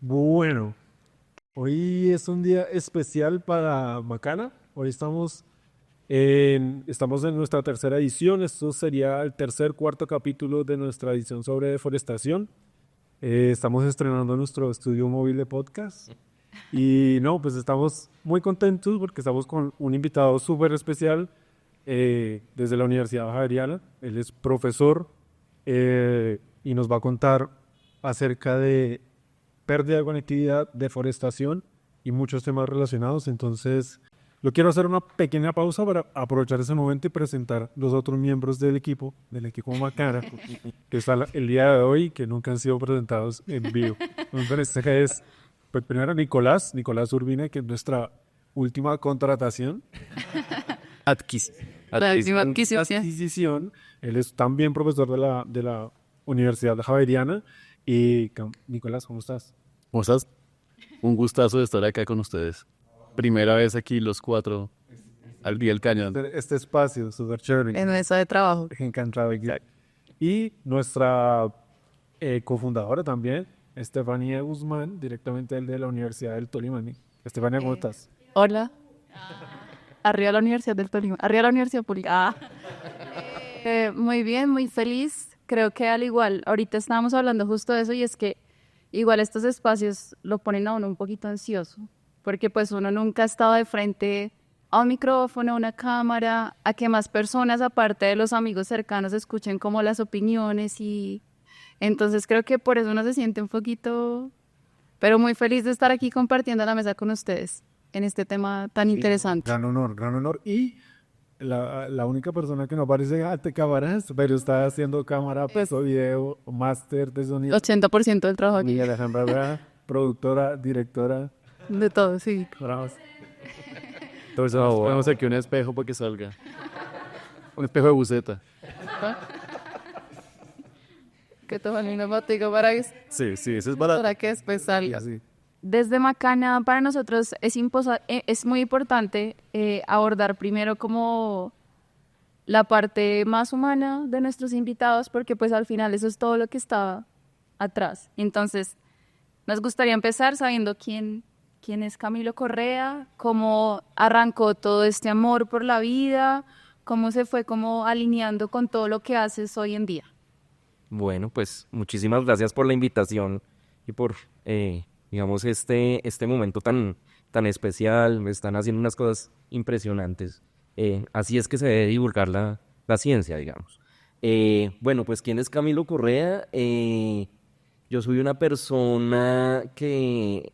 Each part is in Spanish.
Bueno, hoy es un día especial para Macana. Hoy estamos en nuestra tercera edición. Esto sería el cuarto capítulo de nuestra edición sobre deforestación. Estamos estrenando nuestro estudio móvil de podcast. Y no, pues estamos muy contentos porque estamos con un invitado súper especial desde la Universidad Javeriana. Él es profesor y nos va a contar acerca de pérdida de conectividad, deforestación y muchos temas relacionados. Entonces, lo quiero hacer una pequeña pausa para aprovechar ese momento y presentar los otros miembros del equipo Macana, que está el día de hoy, que nunca han sido presentados en vivo. Entonces, este es, pues, primero Nicolás Urbina, que es nuestra última contratación. Adquis. La última adquisición. Adquisición. Él es también profesor de la Universidad Javeriana. Y Nicolás, ¿cómo estás? ¿Cómo estás? Un gustazo de estar acá con ustedes. Primera vez aquí los cuatro al día del cañón. Este espacio, súper chévere. En mesa de trabajo. Encantado. Y nuestra cofundadora también, Estefanía Guzmán, directamente de la Universidad del Tolima. Estefanía, ¿cómo estás? Hola. Arriba la Universidad del Tolima. Arriba la Universidad Pública. Muy bien, muy feliz. Creo que al igual, ahorita estábamos hablando justo de eso y es que igual estos espacios lo ponen a uno un poquito ansioso, porque pues uno nunca ha estado de frente a un micrófono, a una cámara, a que más personas aparte de los amigos cercanos escuchen como las opiniones y entonces creo que por eso uno se siente un poquito, pero muy feliz de estar aquí compartiendo la mesa con ustedes en este tema tan interesante. Gran honor, gran honor. Y la única persona que no aparece ante cámaras, pero está haciendo cámara, pues, o video, o máster de sonido. 80% del trabajo aquí. Miguel Alejandra Brea, productora, directora. De todo, sí. Bravos. Entonces ponemos aquí un espejo para que salga. Un espejo de buceta. Que toman una botica para que, Sí, ese es barato. para que después Y salga. así. Desde Macana, para nosotros es muy importante abordar primero como la parte más humana de nuestros invitados, porque pues al final eso es todo lo que está atrás. Entonces, nos gustaría empezar sabiendo quién es Camilo Correa, cómo arrancó todo este amor por la vida, cómo se fue como alineando con todo lo que haces hoy en día. Bueno, pues muchísimas gracias por la invitación y por, digamos, este momento tan especial. Me están haciendo unas cosas impresionantes. Así es que se debe divulgar la ciencia, digamos. Bueno, pues ¿quién es Camilo Correa? Yo soy una persona que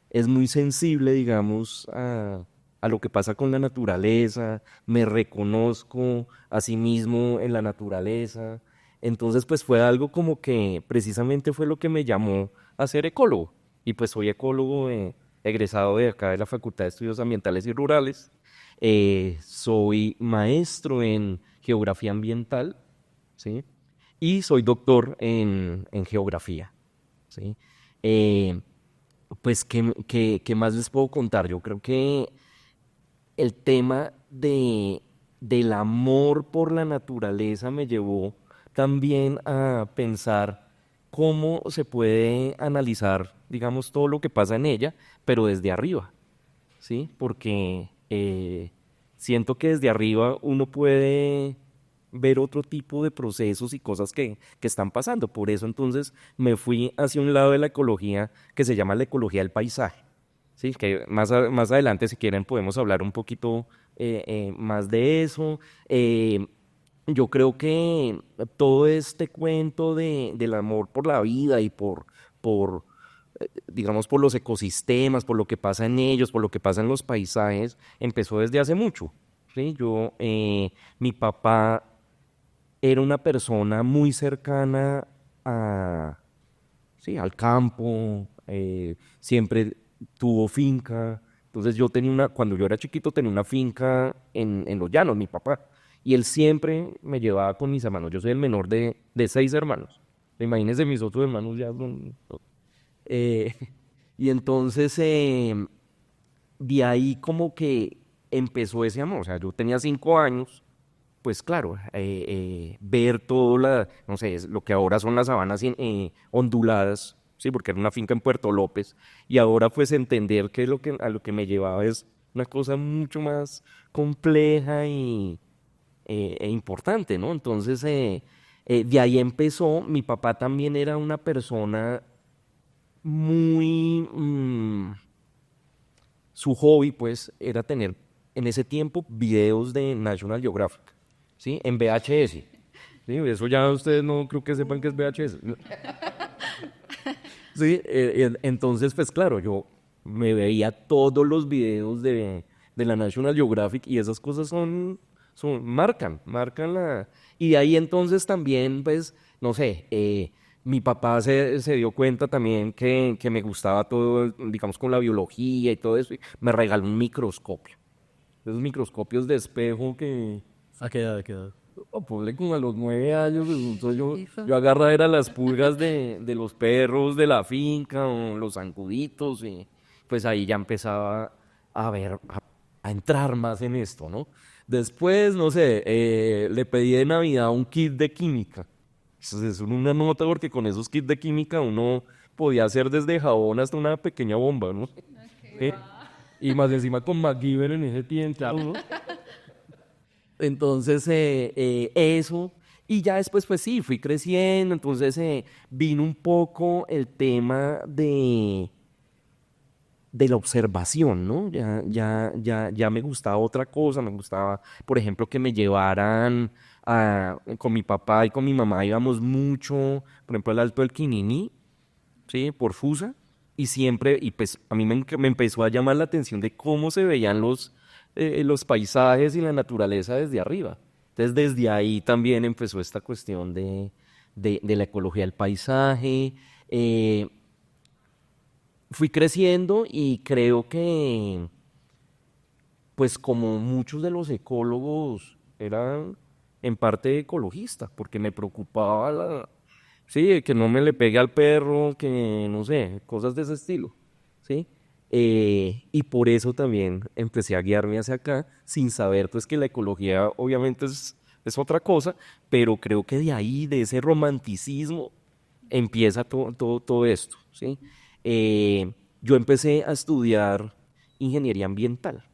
es muy sensible, digamos, a lo que pasa con la naturaleza. Me reconozco a sí mismo en la naturaleza. Entonces, pues fue algo como que precisamente fue lo que me llamó a ser ecólogo. Y pues soy ecólogo egresado de acá de la Facultad de Estudios Ambientales y Rurales. Soy maestro en geografía ambiental, ¿sí? Y soy doctor en geografía, ¿sí? Pues, ¿qué más les puedo contar? Yo creo que el tema del amor por la naturaleza me llevó también a pensar cómo se puede analizar, digamos, todo lo que pasa en ella, pero desde arriba, ¿sí? Porque siento que desde arriba uno puede ver otro tipo de procesos y cosas que están pasando. Por eso entonces me fui hacia un lado de la ecología que se llama la ecología del paisaje, ¿sí? Que más adelante, si quieren, podemos hablar un poquito más de eso. Yo creo que todo este cuento del amor por la vida y digamos, por los ecosistemas, por lo que pasa en ellos, por lo que pasa en los paisajes, empezó desde hace mucho, ¿sí? Mi papá era una persona muy cercana sí, al campo, siempre tuvo finca. Entonces cuando yo era chiquito tenía una finca en Los Llanos, mi papá. Y él siempre me llevaba con mis hermanos. Yo soy el menor de 6 hermanos. Imagínense, mis otros hermanos ya son... eh, y entonces, de ahí como que empezó ese amor. O sea, yo tenía 5 años, pues claro, ver todo no sé, lo que ahora son las sabanas onduladas, sí, porque era una finca en Puerto López, y ahora pues entender que, a lo que me llevaba es una cosa mucho más compleja e importante, ¿no? Entonces, de ahí empezó. Mi papá también era una persona muy... su hobby, pues, era tener en ese tiempo videos de National Geographic, ¿sí? En VHS. Sí, eso ya ustedes no creo que sepan qué es VHS. Sí, entonces, pues claro, yo me veía todos los videos de la National Geographic y esas cosas marcan la... Y de ahí entonces también, pues, no sé, mi papá se dio cuenta también que me gustaba todo, digamos, con la biología y todo eso, y me regaló un microscopio. Esos microscopios de espejo que... ¿A qué edad? ¿A qué edad? Ponle como a los 9 años, pues, entonces Hijo. yo agarraba era las pulgas de los perros de la finca o los zancuditos y pues ahí ya empezaba a ver, a entrar más en esto, ¿no? Después, no sé, le pedí de Navidad un kit de química. Eso es una nota porque con esos kits de química uno podía hacer desde jabón hasta una pequeña bomba, ¿no? ¿Eh? Y más encima con MacGyver en ese tiempo, ¿no? Entonces, eso, y ya después, pues sí, fui creciendo, entonces vino un poco el tema de la observación, ¿no? Ya me gustaba otra cosa, me gustaba, por ejemplo, que me llevaran con mi papá y con mi mamá, íbamos mucho, por ejemplo, al Alto del Quininí, ¿sí? Por Fusa, y siempre, y pues a mí me empezó a llamar la atención de cómo se veían los paisajes y la naturaleza desde arriba. Entonces, desde ahí también empezó esta cuestión de la ecología del paisaje. Fui creciendo y creo que, pues como muchos de los ecólogos, eran en parte ecologista, porque me preocupaba sí, que no me le pegue al perro, que no sé, cosas de ese estilo, ¿sí? Y por eso también empecé a guiarme hacia acá, sin saber pues que la ecología obviamente es otra cosa, pero creo que de ahí, de ese romanticismo, empieza todo esto, ¿sí? Yo empecé a estudiar ingeniería ambiental,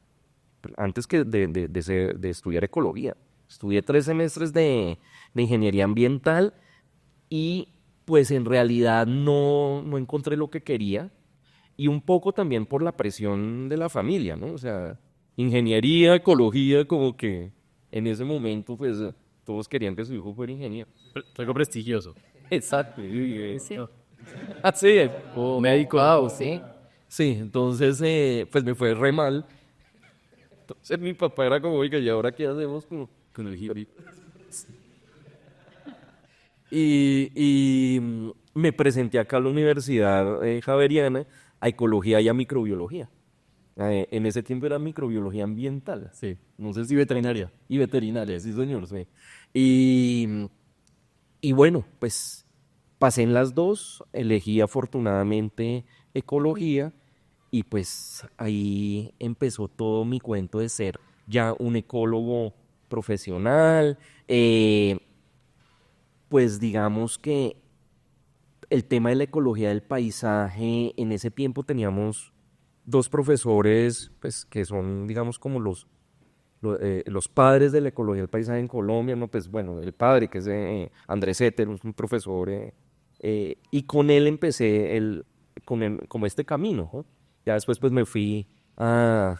antes que de estudiar ecología. Estudié 3 semestres de ingeniería ambiental y pues en realidad no encontré lo que quería y un poco también por la presión de la familia, ¿no? O sea, ingeniería, ecología, como que en ese momento pues todos querían que su hijo fuera ingeniero. Algo prestigioso. Exacto. Sí. Sí, O médico. wow, sí. Sí, entonces pues me fue re mal. Entonces mi papá era como, oiga, ¿y ahora qué hacemos con el hippie? Y me presenté acá a la Universidad Javeriana a ecología y a microbiología. En ese tiempo era microbiología ambiental. Sí. No sé si veterinaria. Y veterinaria, sí, señor, sí. Y bueno, pues pasé en las dos, elegí afortunadamente ecología y pues ahí empezó todo mi cuento de ser ya un ecólogo profesional. Pues digamos que el tema de la ecología del paisaje, en ese tiempo teníamos dos profesores, pues que son, digamos, como los padres de la ecología del paisaje en Colombia, ¿no? Pues bueno, el padre, que es Andrés Éter, es un profesor, y con él empecé como este camino, ¿no? Ya después pues me fui a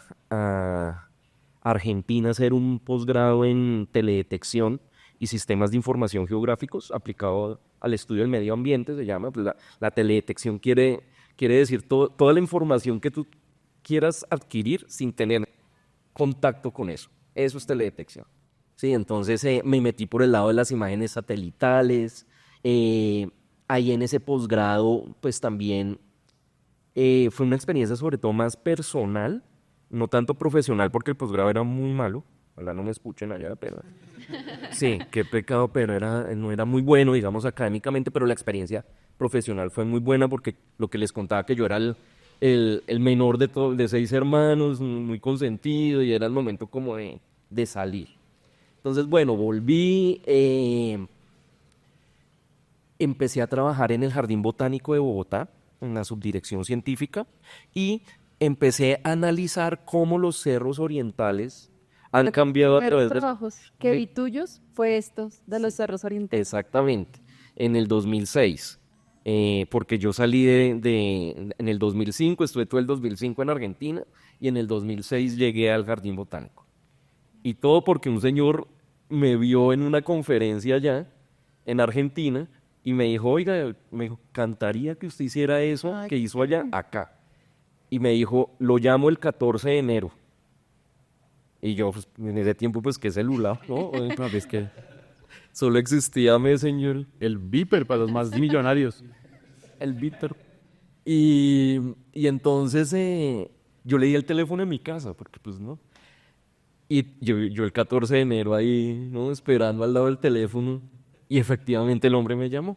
Argentina a hacer un posgrado en teledetección y sistemas de información geográficos aplicado al estudio del medio ambiente, se llama. Pues la teledetección quiere decir toda la información que tú quieras adquirir sin tener contacto con eso. Eso es teledetección. Sí, entonces me metí por el lado de las imágenes satelitales. Ahí en ese posgrado, pues también fue una experiencia sobre todo más personal, no tanto profesional, porque el posgrado era muy malo. Ojalá no me escuchen allá, pero... Sí, qué pecado, pero no era muy bueno, digamos, académicamente, pero la experiencia profesional fue muy buena porque lo que les contaba que yo era el menor de 6 hermanos, muy consentido y era el momento como de salir. Entonces, bueno, volví, empecé a trabajar en el Jardín Botánico de Bogotá, en la subdirección científica, y empecé a analizar cómo los cerros orientales han cambiado a Primeros través de... trabajos que Sí. vi tuyos fue estos de los cerros orientales. Exactamente, en el 2006, porque yo salí en el 2005, estuve todo el 2005 en Argentina, y en el 2006 llegué al Jardín Botánico. Y todo porque un señor me vio en una conferencia allá, en Argentina, y me dijo, oiga, me encantaría que usted hiciera eso Ay, que hizo allá, acá. Y me dijo, lo llamo el 14 de enero. Y yo, pues, en ese tiempo, pues, ¿qué celular? ¿No? No, es que Solo existía Messenger. el Viper para los más millonarios. El Víctor. Y entonces yo le di el teléfono en mi casa, porque pues no. Y yo el 14 de enero ahí, ¿no? Esperando al lado del teléfono. Y efectivamente el hombre me llamó.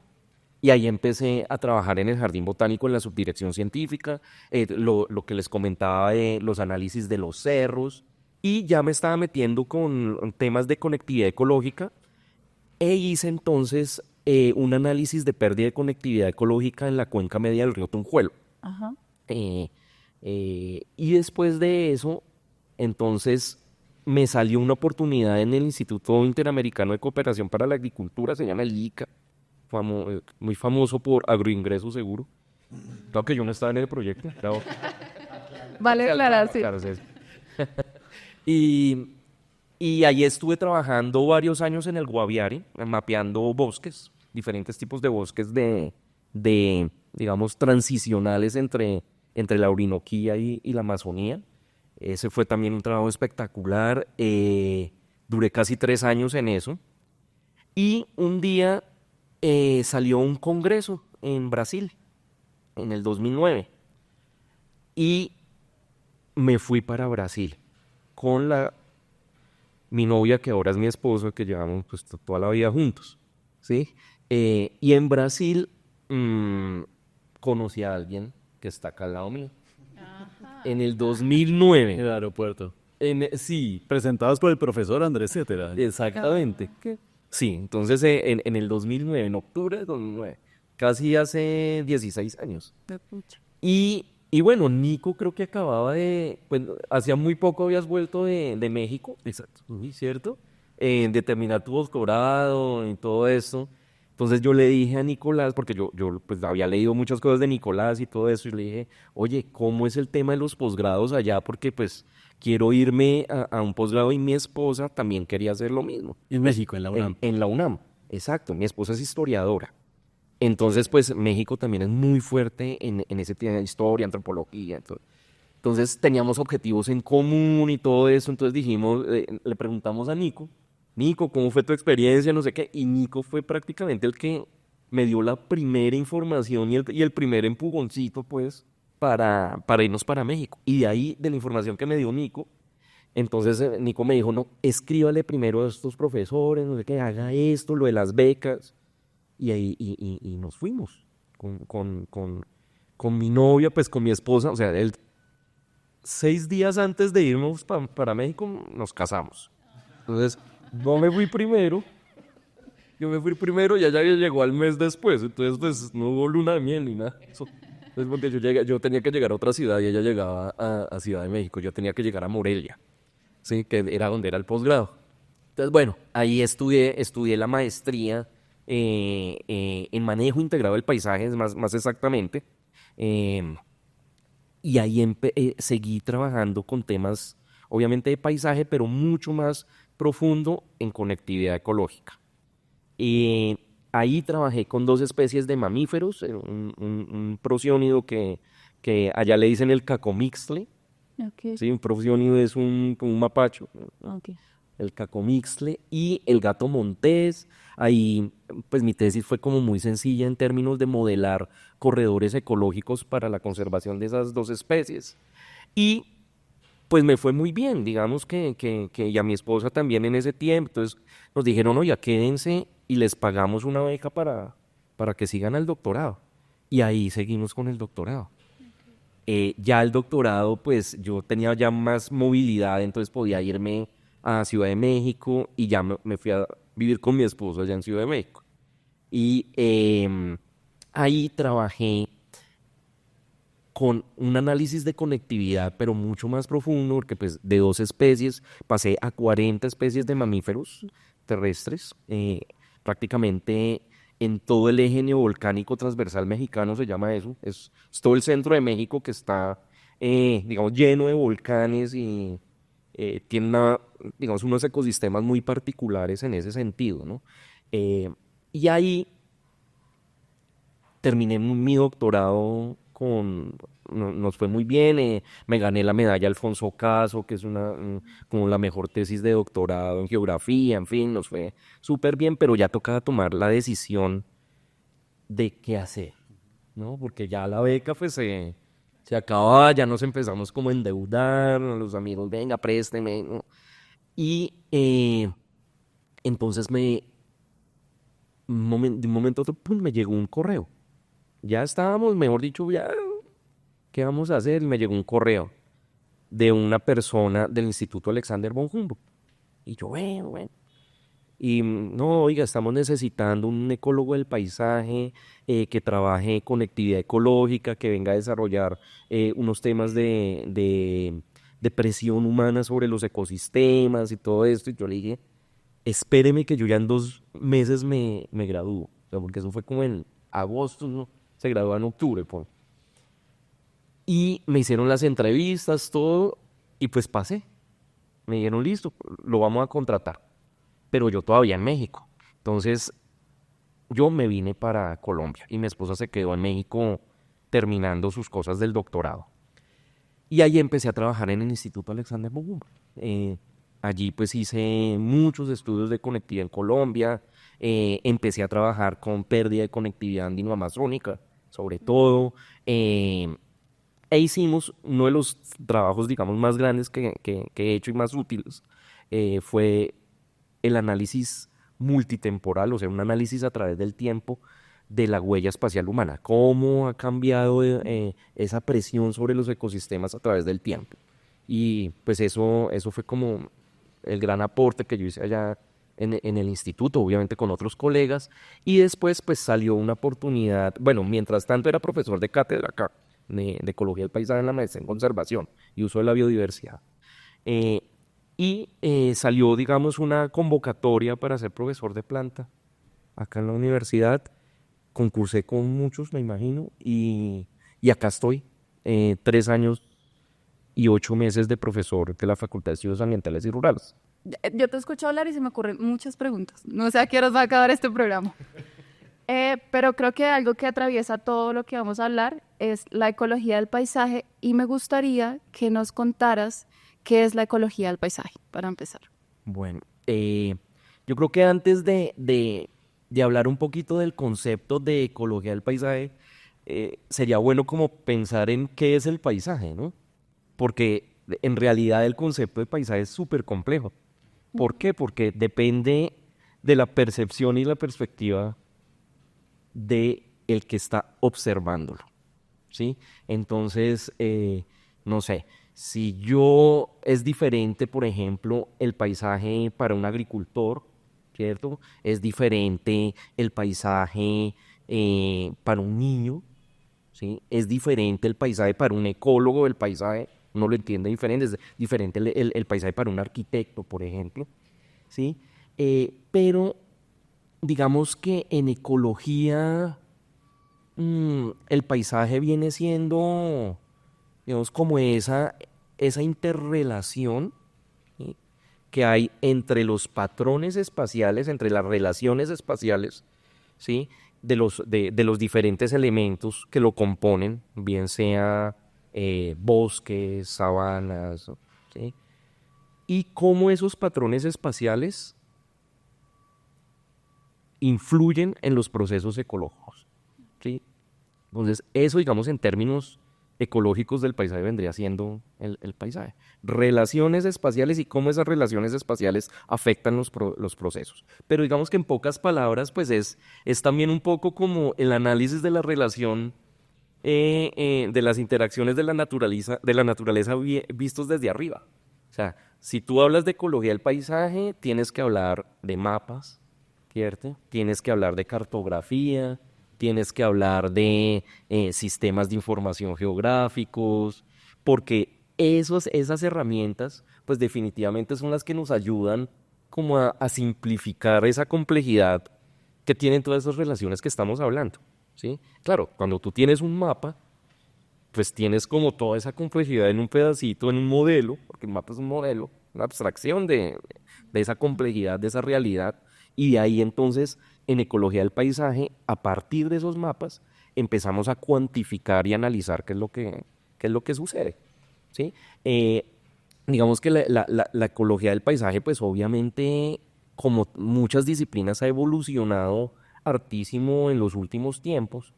Y ahí empecé a trabajar en el Jardín Botánico en la subdirección científica, lo que les comentaba de los análisis de los cerros. Y ya me estaba metiendo con temas de conectividad ecológica. E hice entonces un análisis de pérdida de conectividad ecológica en la cuenca media del río Tunjuelo. Ajá. Y después de eso, entonces me salió una oportunidad en el Instituto Interamericano de Cooperación para la Agricultura, se llama el ICA, muy famoso por agroingreso seguro. Claro que yo no estaba en el proyecto, claro. Vale aclarar, sí. Claro, sí. Y ahí estuve trabajando varios años en el Guaviare, mapeando bosques, diferentes tipos de bosques digamos, transicionales entre la Orinoquía y la Amazonía. Ese fue también un trabajo espectacular. Duré casi 3 años en eso. Y un día salió un congreso en Brasil, en el 2009. Y me fui para Brasil con mi novia, que ahora es mi esposo, que llevamos pues, toda la vida juntos, ¿sí? Y en Brasil conocí a alguien que está acá al lado mío. En el 2009. El aeropuerto. Sí, Presentados por el profesor Andrés Cetera. exactamente. Sí, entonces en el 2009, en octubre de 2009, casi hace 16 años. Y bueno, Nico creo que acababa pues hacía muy poco habías vuelto de México. Exacto. Uy, ¿cierto? De terminar tu doctorado y todo eso. Entonces yo le dije a Nicolás, porque yo pues había leído muchas cosas de Nicolás y todo eso, y le dije, oye, ¿cómo es el tema de los posgrados allá? Porque pues quiero irme a un posgrado y mi esposa también quería hacer lo mismo. En México, en la UNAM. En la UNAM, exacto. Mi esposa es historiadora. Entonces, pues México también es muy fuerte en ese tema de historia, antropología. Entonces teníamos objetivos en común y todo eso. Entonces dijimos, le preguntamos a Nico, ¿cómo fue tu experiencia? No sé qué. Y Nico fue prácticamente el que me dio la primera información y el primer empujoncito, pues, para irnos para México. Y de ahí, de la información que me dio Nico, entonces Nico me dijo, no, escríbale primero a estos profesores, no sé qué, haga esto, lo de las becas. Y ahí y nos fuimos con mi novia, pues con mi esposa. O sea, 6 días antes de irnos para México nos casamos. Entonces, yo me fui primero y ella llegó al mes después. Entonces, pues no hubo luna de miel ni nada. Entonces, porque yo tenía que llegar a otra ciudad y ella llegaba a Ciudad de México. Yo tenía que llegar a Morelia, ¿sí? Que era donde era el posgrado. Entonces, bueno, ahí estudié la maestría en manejo integrado del paisaje, más exactamente. Y ahí seguí trabajando con temas, obviamente de paisaje, pero mucho más profundo en conectividad ecológica. Ahí trabajé con 2 especies de mamíferos, un prosiónido que allá le dicen el cacomixtle. Okay. Sí, un prosiónido es como un mapacho. Okay. El cacomixtle y el gato montés. Ahí, pues mi tesis fue como muy sencilla en términos de modelar corredores ecológicos para la conservación de esas 2 especies. Y pues me fue muy bien, digamos que y a mi esposa también en ese tiempo. Entonces nos dijeron, oye, quédense y les pagamos una beca para que sigan el doctorado. Y ahí seguimos con el doctorado. Ya el doctorado, pues yo tenía ya más movilidad, entonces podía irme a Ciudad de México y ya me fui a vivir con mi esposo allá en Ciudad de México. Y ahí trabajé con un análisis de conectividad, pero mucho más profundo, porque pues de 2 especies pasé a 40 especies de mamíferos terrestres, prácticamente en todo el eje neovolcánico transversal mexicano se llama eso, es todo el centro de México que está, digamos, lleno de volcanes y tiene digamos, unos ecosistemas muy particulares en ese sentido, ¿no? Y ahí terminé mi doctorado nos fue muy bien, me gané la medalla Alfonso Caso, que es como la mejor tesis de doctorado en geografía, en fin, nos fue súper bien, pero ya tocaba tomar la decisión de qué hacer, ¿no? Porque ya la beca pues se acababa, ya nos empezamos como a endeudar, los amigos, venga, présteme, ¿no? Y entonces de un momento a otro, pum, me llegó un correo. Ya estábamos, mejor dicho, ya, ¿qué vamos a hacer? Me llegó un correo de una persona del Instituto Alexander von Humboldt. Y yo, bueno. Y no, oiga, estamos necesitando un ecólogo del paisaje que trabaje conectividad ecológica, que venga a desarrollar unos temas de presión humana sobre los ecosistemas y todo esto. Y yo le dije, espéreme que yo ya en 2 meses me gradúo. O sea, porque eso fue como en agosto, ¿no? Se graduó en octubre. Y me hicieron las entrevistas, todo, y pues pasé. Me dijeron, listo, lo vamos a contratar. Pero yo todavía en México. Entonces, yo me vine para Colombia y mi esposa se quedó en México terminando sus cosas del doctorado. Y ahí empecé a trabajar en el Instituto Alexander von Humboldt. Allí pues hice muchos estudios de conectividad en Colombia. Empecé a trabajar con pérdida de conectividad andino-amazónica, sobre todo. E hicimos uno de los trabajos, digamos, más grandes que he hecho y más útiles. Fue el análisis multitemporal, o sea, un análisis a través del tiempo de la huella espacial humana, cómo ha cambiado esa presión sobre los ecosistemas a través del tiempo. Y pues eso fue como el gran aporte que yo hice allá en el instituto, obviamente con otros colegas, y después pues salió una oportunidad, bueno, mientras tanto era profesor de cátedra acá, de Ecología del Paisaje en la maestría en Conservación y Uso de la Biodiversidad. Salió, digamos, una convocatoria para ser profesor de planta acá en la universidad. Concursé con muchos, me imagino, y acá estoy, 3 años y 8 meses de profesor de la Facultad de Estudios Ambientales y Rurales. Yo te escucho hablar y se me ocurren muchas preguntas. No sé a qué horas va a acabar este programa. Pero creo que algo que atraviesa todo lo que vamos a hablar es la ecología del paisaje y me gustaría que nos contaras qué es la ecología del paisaje, para empezar. Bueno, yo creo que antes de hablar un poquito del concepto de ecología del paisaje, sería bueno como pensar en qué es el paisaje, ¿no? Porque en realidad el concepto de paisaje es súper complejo. ¿Por qué? Porque depende de la percepción y la perspectiva de el que está observándolo, ¿sí? Entonces, no sé, si es diferente, por ejemplo, el paisaje para un agricultor, ¿cierto? Es diferente el paisaje para un niño, ¿sí? Es diferente el paisaje para un ecólogo, el paisaje, uno lo entiende diferente, es diferente el paisaje para un arquitecto, por ejemplo, ¿sí? Pero digamos que en ecología el paisaje viene siendo, digamos, como esa interrelación, ¿sí?, que hay entre los patrones espaciales, entre las relaciones espaciales, ¿sí?, de los diferentes elementos que lo componen, bien sea bosques, sabanas, ¿sí?, y cómo esos patrones espaciales influyen en los procesos ecológicos, ¿sí? Entonces, eso, digamos, en términos ecológicos del paisaje vendría siendo el paisaje. Relaciones espaciales y cómo esas relaciones espaciales afectan los procesos. Pero digamos que en pocas palabras, pues es también un poco como el análisis de la relación de las interacciones de la naturaleza vistos desde arriba. O sea, si tú hablas de ecología del paisaje, tienes que hablar de mapas, ¿cierto? Tienes que hablar de cartografía, tienes que hablar de sistemas de información geográficos, porque esas herramientas, pues definitivamente son las que nos ayudan como a simplificar esa complejidad que tienen todas esas relaciones que estamos hablando, ¿sí? Claro, cuando tú tienes un mapa, pues tienes como toda esa complejidad en un pedacito, en un modelo, porque el mapa es un modelo, una abstracción de esa complejidad, de esa realidad, y de ahí entonces, en ecología del paisaje, a partir de esos mapas, empezamos a cuantificar y analizar qué es lo que sucede, ¿sí? Digamos que la ecología del paisaje, pues obviamente, como muchas disciplinas, ha evolucionado hartísimo en los últimos tiempos,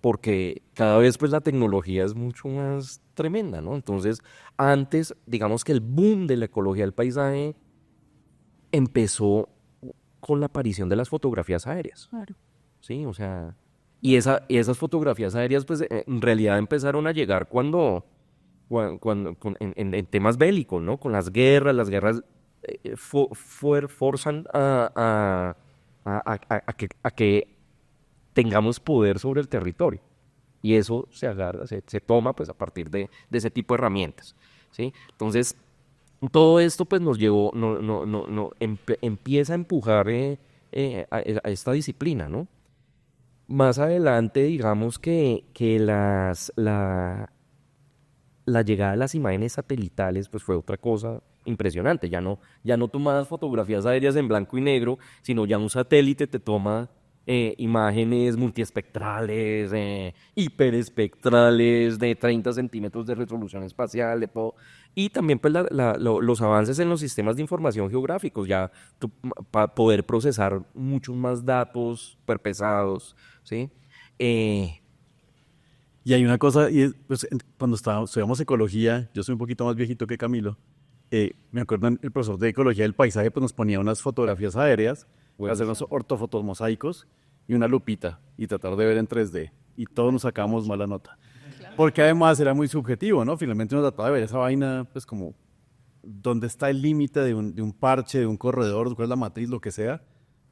porque cada vez pues la tecnología es mucho más tremenda, ¿no? Entonces, antes, digamos que el boom de la ecología del paisaje empezó con la aparición de las fotografías aéreas, Claro. ¿sí? O sea, y esas fotografías aéreas pues en realidad empezaron a llegar en temas bélicos, ¿no? Con las guerras forzan a que tengamos poder sobre el territorio. Y eso se toma pues a partir de ese tipo de herramientas, ¿sí? Entonces, todo esto pues nos llevó, empieza a empujar a esta disciplina, ¿no? Más adelante, digamos que la llegada de las imágenes satelitales pues fue otra cosa impresionante. Ya no tomadas fotografías aéreas en blanco y negro, sino ya un satélite te toma imágenes multiespectrales, hiperespectrales, de 30 centímetros de resolución espacial, de todo. Y también pues, los avances en los sistemas de información geográficos, ya para poder procesar muchos más datos super pesados, ¿sí? Y hay una cosa, y pues, cuando estudiamos ecología, yo soy un poquito más viejito que Camilo, me acuerdo el profesor de ecología del paisaje pues nos ponía unas fotografías aéreas, Bueno, hacer unos ortofotos mosaicos y una lupita y tratar de ver en 3D. Y todos nos sacamos mala nota. Porque además era muy subjetivo, ¿no? Finalmente uno trataba de ver esa vaina, pues como, ¿dónde está el límite de un parche, de un corredor, cuál es la matriz, lo que sea?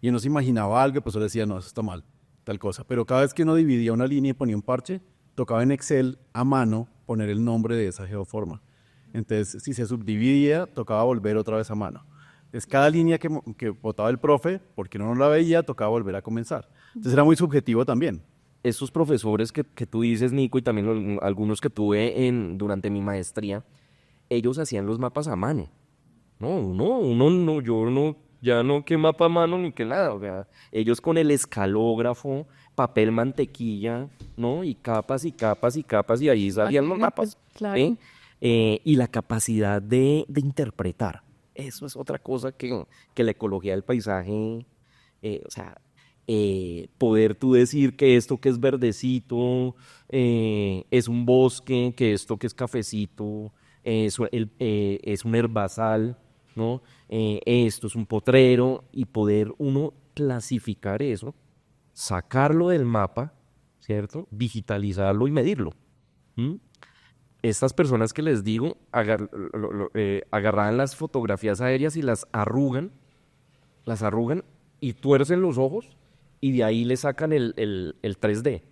Y uno se imaginaba algo, pues uno decía, no, eso está mal, tal cosa. Pero cada vez que uno dividía una línea y ponía un parche, tocaba en Excel a mano poner el nombre de esa geoforma. Entonces, si se subdividía, tocaba volver otra vez a mano. Entonces, cada línea que botaba el profe, porque uno no la veía, tocaba volver a comenzar. Entonces, era muy subjetivo también. estos profesores que tú dices, Nico, y también algunos que tuve durante mi maestría, ellos hacían los mapas a mano. No, yo no, ya no que mapa a mano ni que nada. O sea, ellos con el escalógrafo, papel mantequilla, ¿no? Y capas y capas y capas, y ahí salían los mapas. Claro. ¿Sí? Y la capacidad de interpretar. Eso es otra cosa que la ecología del paisaje, o sea, poder tú decir que esto que es verdecito es un bosque, que esto que es cafecito es un herbazal, ¿no? Esto es un potrero, y poder uno clasificar eso, sacarlo del mapa, ¿cierto? Digitalizarlo y medirlo. ¿Mm? Estas personas que les digo agarraban las fotografías aéreas y las arrugan y tuercen los ojos, y de ahí le sacan el 3D.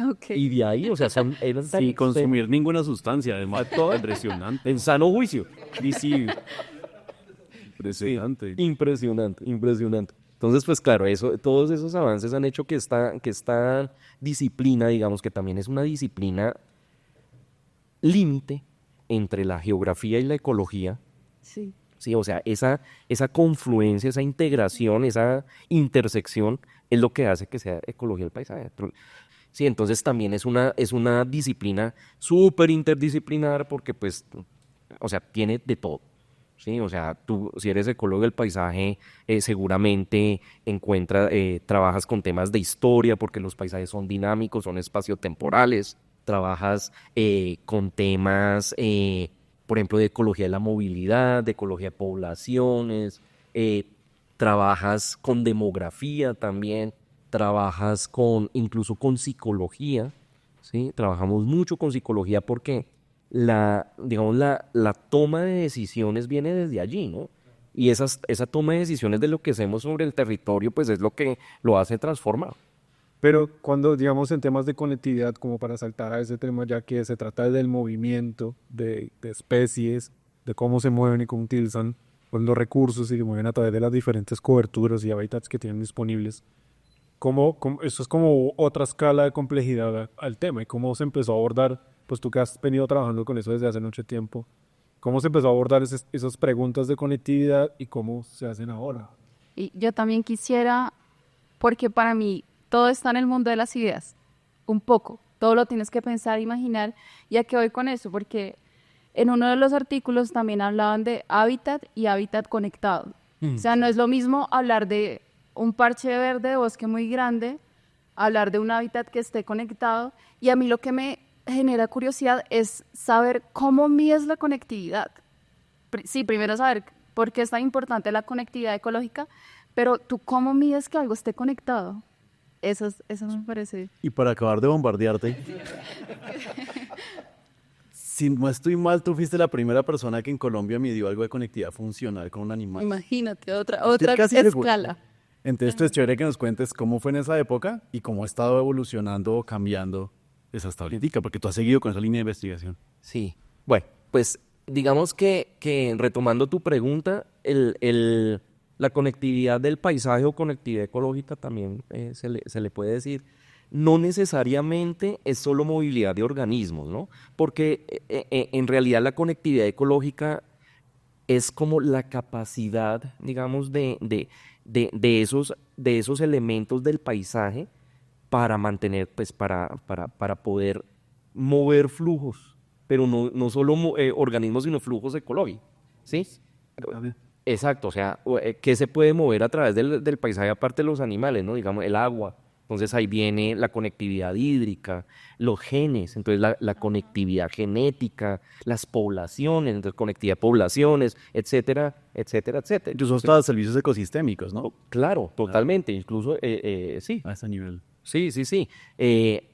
Ok. Y de ahí, o sea, eran Sin consumir ninguna sustancia, además. Impresionante. en sano juicio. Y sí, impresionante. Impresionante, impresionante. Entonces, pues claro, todos esos avances han hecho que esta disciplina, digamos que también es una disciplina límite entre la geografía y la ecología. Sí. Sí, o sea, esa confluencia, esa integración, esa intersección es lo que hace que sea ecología del paisaje. Sí, entonces también es una disciplina súper interdisciplinar, porque pues, o sea, tiene de todo. Sí, o sea, tú si eres ecólogo del paisaje, seguramente trabajas con temas de historia, porque los paisajes son dinámicos, son espaciotemporales. Trabajas con temas, por ejemplo, de ecología de la movilidad, de ecología de poblaciones, trabajas con demografía también, trabajas incluso con psicología, ¿sí? Trabajamos mucho con psicología porque digamos, la toma de decisiones viene desde allí, ¿no? Y esa toma de decisiones de lo que hacemos sobre el territorio, pues es lo que lo hace transformado. Pero cuando, digamos, en temas de conectividad, como para saltar a ese tema, ya que se trata del movimiento de especies, de cómo se mueven y cómo utilizan pues, los recursos y se mueven a través de las diferentes coberturas y hábitats que tienen disponibles, eso es como otra escala de complejidad al tema y cómo se empezó a abordar, pues tú que has venido trabajando con eso desde hace mucho tiempo, cómo se empezó a abordar esas preguntas de conectividad y cómo se hacen ahora. Y yo también quisiera, porque para mí todo está en el mundo de las ideas, un poco, todo lo tienes que pensar, imaginar, y a qué voy con eso, porque en uno de los artículos también hablaban de hábitat y hábitat conectado. O sea, no es lo mismo hablar de un parche verde de bosque muy grande, hablar de un hábitat que esté conectado, y a mí lo que me genera curiosidad es saber cómo mides la conectividad. Sí, primero saber por qué es tan importante la conectividad ecológica, pero tú cómo mides que algo esté conectado. Eso me parece. Y para acabar de bombardearte, si no estoy mal, tú fuiste la primera persona que en Colombia midió algo de conectividad funcional con un animal. Imagínate, otra casi seguro. escala. Entonces, pues chévere que nos cuentes cómo fue en esa época y cómo ha estado evolucionando o cambiando esa hasta ahorita, porque tú has seguido con esa línea de investigación. Sí, bueno, pues digamos que retomando tu pregunta, la conectividad del paisaje o conectividad ecológica también se le puede decir, no necesariamente es solo movilidad de organismos, ¿no? Porque en realidad la conectividad ecológica es como la capacidad, digamos, de esos elementos del paisaje para mantener, pues, para poder mover flujos, pero no solo organismos, sino flujos ecológicos, ¿sí? Exacto, o sea, ¿qué se puede mover a través del paisaje aparte de los animales, ¿no? Digamos, el agua. Entonces ahí viene la conectividad hídrica, los genes, entonces la conectividad genética, las poblaciones, entonces conectividad de poblaciones, etcétera, etcétera, etcétera. Incluso hasta servicios ecosistémicos, ¿no? Claro, totalmente, incluso, sí. A ese nivel. Sí, sí, sí.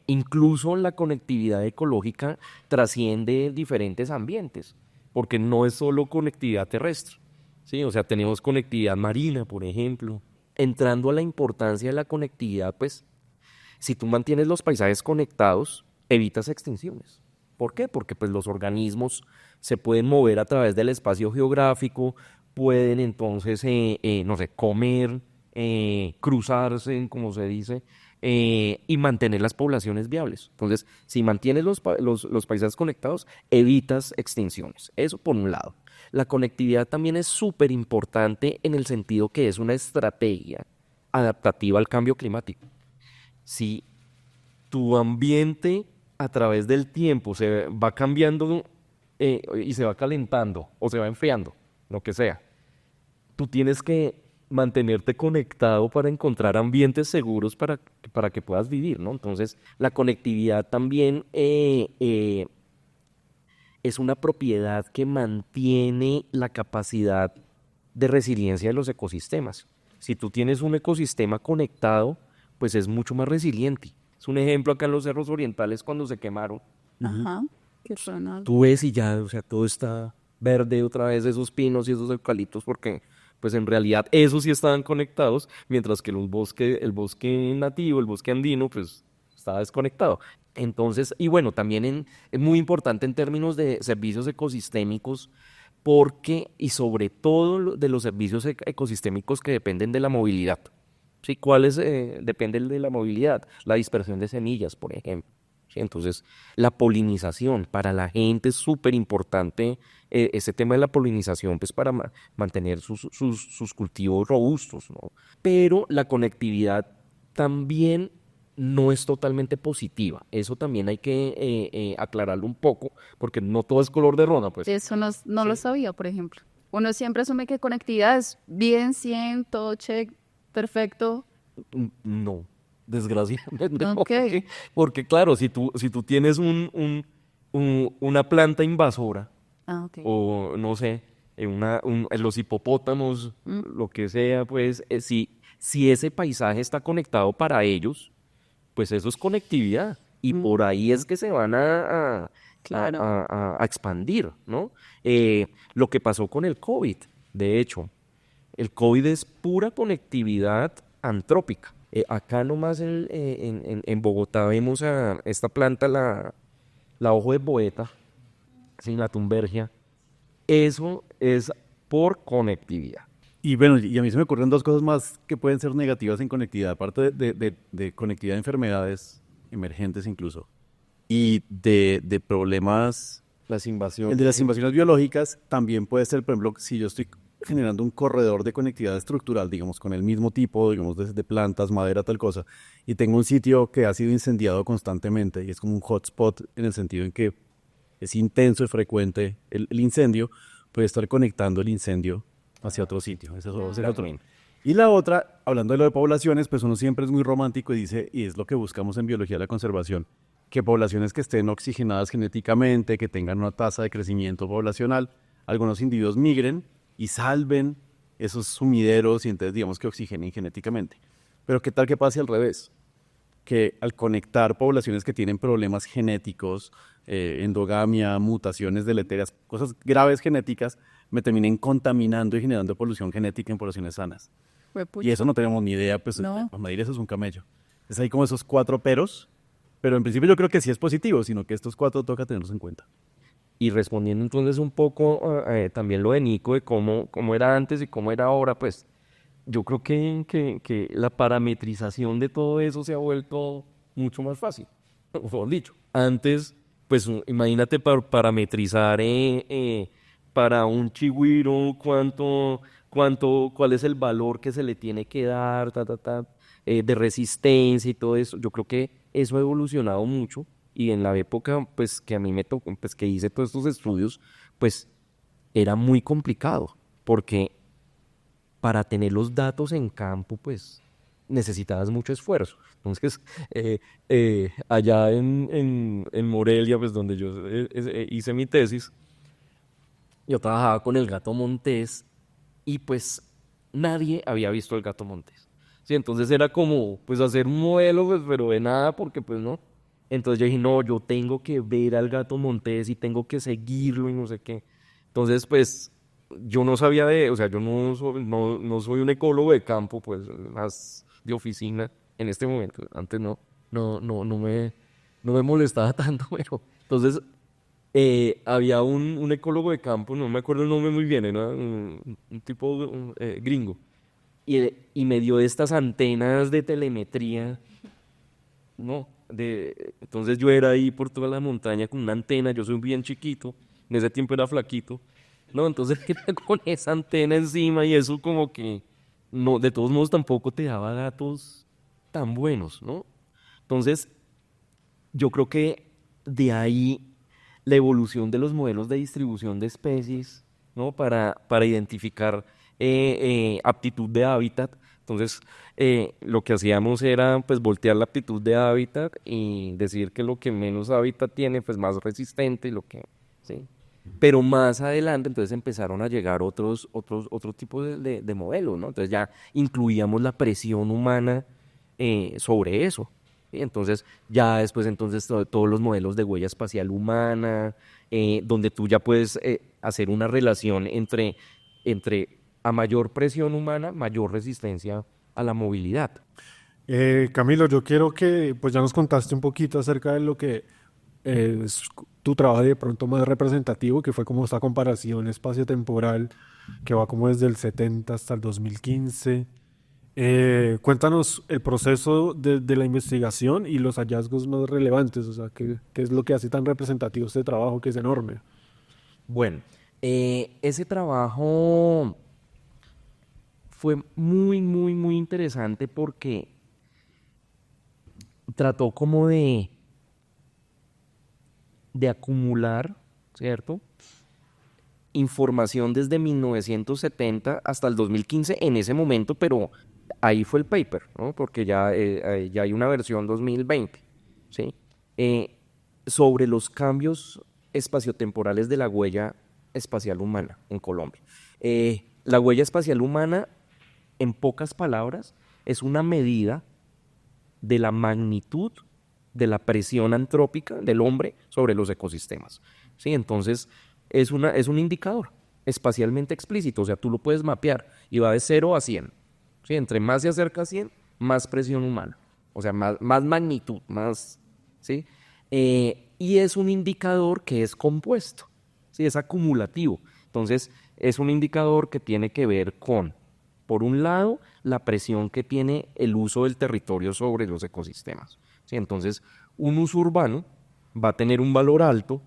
Incluso la conectividad ecológica trasciende diferentes ambientes, porque no es solo conectividad terrestre, ¿sí? O sea, tenemos conectividad marina, por ejemplo. Entrando a la importancia de la conectividad, pues, si tú mantienes los paisajes conectados, evitas extinciones. ¿Por qué? Porque pues, los organismos se pueden mover a través del espacio geográfico, pueden entonces, no sé, comer, cruzarse, como se dice, y mantener las poblaciones viables. Entonces, si mantienes los paisajes conectados, evitas extinciones. Eso por un lado. La conectividad también es súper importante en el sentido que es una estrategia adaptativa al cambio climático. Si tu ambiente a través del tiempo se va cambiando y se va calentando o se va enfriando, lo que sea, tú tienes que mantenerte conectado para encontrar ambientes seguros para que puedas vivir, ¿no? Entonces, la conectividad también es una propiedad que mantiene la capacidad de resiliencia de los ecosistemas. Si tú tienes un ecosistema conectado, pues es mucho más resiliente. Es un ejemplo acá en los cerros orientales cuando se quemaron. Ajá, qué suena. Tú ves y ya, o sea, todo está verde otra vez, esos pinos y esos eucaliptos, porque pues en realidad esos sí estaban conectados, mientras que el bosque nativo, el bosque andino, pues estaba desconectado. Entonces, y bueno, también es muy importante en términos de servicios ecosistémicos, porque, y sobre todo de los servicios ecosistémicos que dependen de la movilidad. ¿Sí? ¿Cuáles dependen de la movilidad? La dispersión de semillas, por ejemplo. ¿Sí? Entonces, la polinización para la gente es súper importante, ese tema de la polinización, pues para mantener sus cultivos robustos, ¿no? Pero la conectividad también no es totalmente positiva. Eso también hay que aclararlo un poco, porque no todo es color de rosa, pues. Eso no lo sabía, por ejemplo. Uno siempre asume que conectividad es bien, 100, todo check, perfecto. No, desgraciadamente no. Ok. Porque claro, si tú tienes una planta invasora, Ok. o no sé, los hipopótamos, lo que sea, pues si ese paisaje está conectado para ellos, pues eso es conectividad. Y por ahí es que se van Claro. a expandir, ¿no? Lo que pasó con el COVID, de hecho, el COVID es pura conectividad antrópica. Acá nomás en Bogotá vemos a esta planta, la hoja de poeta, sin la tumbergia. Eso es por conectividad. Y bueno, y a mí se me ocurren dos cosas más que pueden ser negativas en conectividad, aparte de conectividad de enfermedades emergentes incluso, y de problemas. Las El invasiones. de las invasiones biológicas también puede ser, por ejemplo, si yo estoy generando un corredor de conectividad estructural, digamos, con el mismo tipo, digamos, de plantas, madera, tal cosa, y tengo un sitio que ha sido incendiado constantemente y es como un hotspot en el sentido en que es intenso y frecuente el incendio, puede estar conectando el incendio hacia otro sitio. Eso sería otro. Y la otra, hablando de lo de poblaciones, pues uno siempre es muy romántico y dice, y es lo que buscamos en biología de la conservación, que poblaciones que estén oxigenadas genéticamente, que tengan una tasa de crecimiento poblacional, algunos individuos migren y salven esos sumideros y entonces digamos que oxigenen genéticamente. Pero ¿qué tal que pase al revés? Que al conectar poblaciones que tienen problemas genéticos, endogamia, mutaciones deleterias, cosas graves genéticas, me terminen contaminando y generando polución genética en poblaciones sanas. Y eso no tenemos ni idea, pues No. para medir eso es un camello. Es ahí como esos 4 peros, pero en principio yo creo que sí es positivo, sino que estos 4 toca tenerlos en cuenta. Y respondiendo entonces un poco también lo de Nico, de cómo era antes y cómo era ahora, pues yo creo que la parametrización de todo eso se ha vuelto mucho más fácil. O mejor dicho, antes, pues imagínate parametrizar para un chigüiro cuál es el valor que se le tiene que dar, de resistencia y todo eso. Yo creo que eso ha evolucionado mucho y en la época pues que a mí me tocó, pues que hice todos estos estudios, pues era muy complicado porque para tener los datos en campo pues necesitabas mucho esfuerzo. Entonces, allá en Morelia, pues donde yo hice mi tesis, yo trabajaba con el gato montés y pues nadie había visto el gato montés. Sí, entonces era como pues hacer un modelo, pues, pero de nada porque pues no. Entonces yo dije, no, yo tengo que ver al gato montés y tengo que seguirlo y no sé qué. Entonces pues yo no sabía o sea, yo no soy un ecólogo de campo, pues más de oficina en este momento. Antes no me molestaba tanto, pero entonces había un ecólogo de campo, no me acuerdo el nombre muy bien, era un tipo gringo, y me dio estas antenas de telemetría, ¿no? Entonces yo era ahí por toda la montaña con una antena, yo soy bien chiquito, en ese tiempo era flaquito, ¿no? Entonces con esa antena encima y eso como que, no, de todos modos tampoco te daba datos tan buenos, ¿no? Entonces yo creo que de ahí la evolución de los modelos de distribución de especies, ¿no? Para identificar aptitud de hábitat. Entonces, lo que hacíamos era pues voltear la aptitud de hábitat y decir que lo que menos hábitat tiene, pues más resistente, ¿sí? Pero más adelante, entonces empezaron a llegar otro tipo de modelos, ¿no? Entonces ya incluíamos la presión humana sobre eso. ¿Sí? Entonces, ya después, entonces, todos los modelos de huella espacial humana, donde tú ya puedes hacer una relación entre a mayor presión humana, mayor resistencia a la movilidad. Camilo, yo quiero que pues ya nos contaste un poquito acerca de lo que es tu trabajo de pronto más representativo, que fue como esta comparación espacio-temporal que va como desde el 70 hasta el 2015. Cuéntanos el proceso de la investigación y los hallazgos más relevantes, o sea, qué es lo que hace tan representativo este trabajo que es enorme. Bueno, ese trabajo fue muy, muy, muy interesante porque trató como de acumular, ¿cierto? Información desde 1970 hasta el 2015 en ese momento, pero ahí fue el paper, ¿no? Porque ya hay una versión 2020, ¿sí? Sobre los cambios espaciotemporales de la huella espacial humana en Colombia. La huella espacial humana, en pocas palabras, es una medida de la magnitud de la presión antrópica del hombre sobre los ecosistemas, ¿sí? Entonces, es un indicador espacialmente explícito, o sea, tú lo puedes mapear y va de 0 a 100. ¿Sí? Entre más se acerca a 100, más presión humana, o sea, más magnitud, más, ¿sí? Y es un indicador que es compuesto, ¿sí? Es acumulativo. Entonces, es un indicador que tiene que ver con, por un lado, la presión que tiene el uso del territorio sobre los ecosistemas, ¿sí? Entonces, un uso urbano va a tener un valor alto,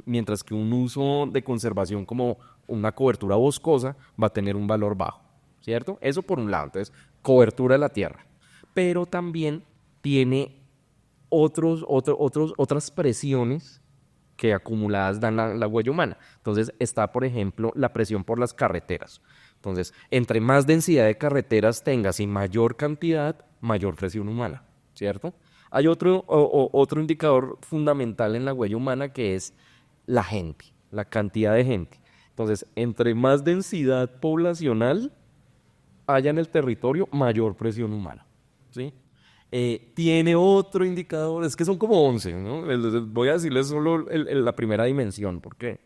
mientras que un uso de conservación como una cobertura boscosa va a tener un valor bajo, ¿cierto? Eso por un lado, entonces, cobertura de la tierra. Pero también tiene otras presiones que acumuladas dan la huella humana. Entonces está, por ejemplo, la presión por las carreteras. Entonces, entre más densidad de carreteras tengas y mayor cantidad, mayor presión humana, ¿cierto? Hay otro indicador fundamental en la huella humana que es la gente, la cantidad de gente. Entonces, entre más densidad poblacional haya en el territorio, mayor presión humana, ¿sí? Tiene otro indicador, es que son como 11, ¿no? Voy a decirles solo la primera dimensión, ¿por qué?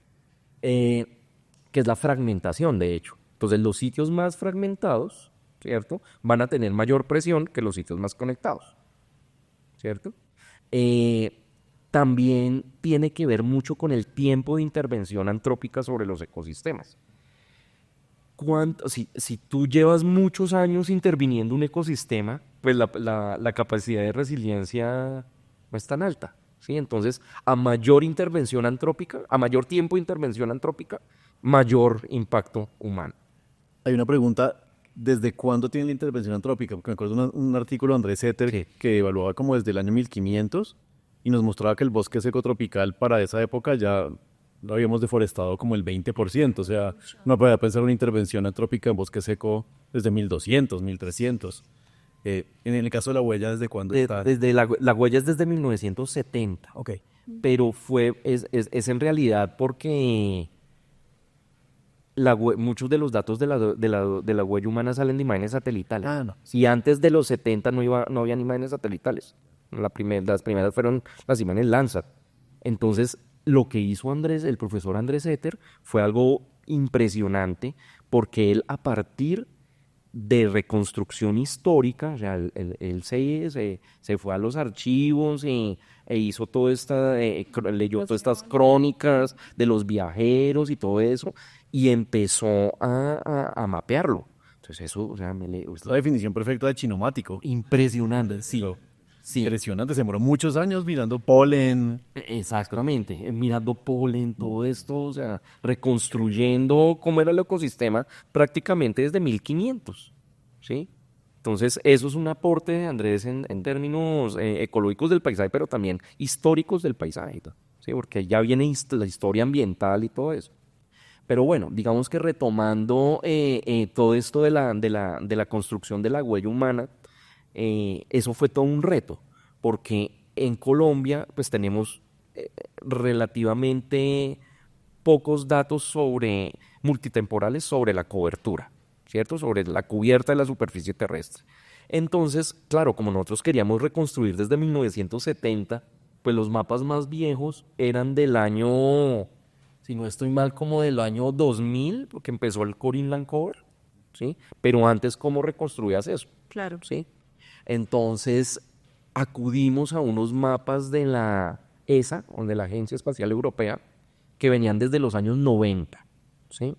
Que es la fragmentación, de hecho. Entonces, los sitios más fragmentados, ¿cierto? Van a tener mayor presión que los sitios más conectados, ¿cierto? También tiene que ver mucho con el tiempo de intervención antrópica sobre los ecosistemas. Si tú llevas muchos años interviniendo un ecosistema, pues la capacidad de resiliencia no es tan alta, ¿sí? Entonces, a mayor intervención antrópica, a mayor tiempo de intervención antrópica, mayor impacto humano. Hay una pregunta, ¿desde cuándo tiene la intervención antrópica? Porque me acuerdo de un artículo de Andrés Setter Sí. que evaluaba como desde el año 1500 y nos mostraba que el bosque seco tropical para esa época ya lo habíamos deforestado como el 20%. O sea, no podía pensar una intervención antrópica en bosque seco desde 1200, 1300. En el caso de la huella, ¿desde cuándo está? Desde la huella es desde 1970. Ok. Pero es en realidad porque muchos de los datos de la huella humana salen de imágenes satelitales. Ah, no. Si antes de los 70 no habían imágenes satelitales, las primeras fueron las imágenes Landsat. Entonces, lo que hizo el profesor Andrés Setter fue algo impresionante, porque él, a partir de reconstrucción histórica, o sea, él se fue a los archivos e hizo leyó todas estas crónicas de los viajeros y todo eso, y empezó a mapearlo. Entonces eso, o sea, Es la definición perfecta de chinomático. impresionante, sí. Sí, Impresionante, se demoró muchos años mirando polen. exactamente, mirando polen, todo esto, o sea, reconstruyendo cómo era el ecosistema prácticamente desde 1500, ¿sí? Entonces, eso es un aporte de Andrés en términos ecológicos del paisaje, pero también históricos del paisaje, ¿sí? Porque ya viene la historia ambiental y todo eso. Pero bueno, digamos que retomando todo esto de la construcción de la huella humana, eso fue todo un reto, porque en Colombia pues tenemos relativamente pocos datos multitemporales sobre la cobertura, ¿cierto? Sobre la cubierta de la superficie terrestre. Entonces, claro, como nosotros queríamos reconstruir desde 1970, pues los mapas más viejos eran del año, si no estoy mal, como del año 2000, porque empezó el Core Inland Cover, ¿sí? Pero antes, ¿cómo reconstruías eso? Claro. ¿Sí? Entonces acudimos a unos mapas de la ESA, o de la Agencia Espacial Europea, que venían desde los años 90, ¿sí?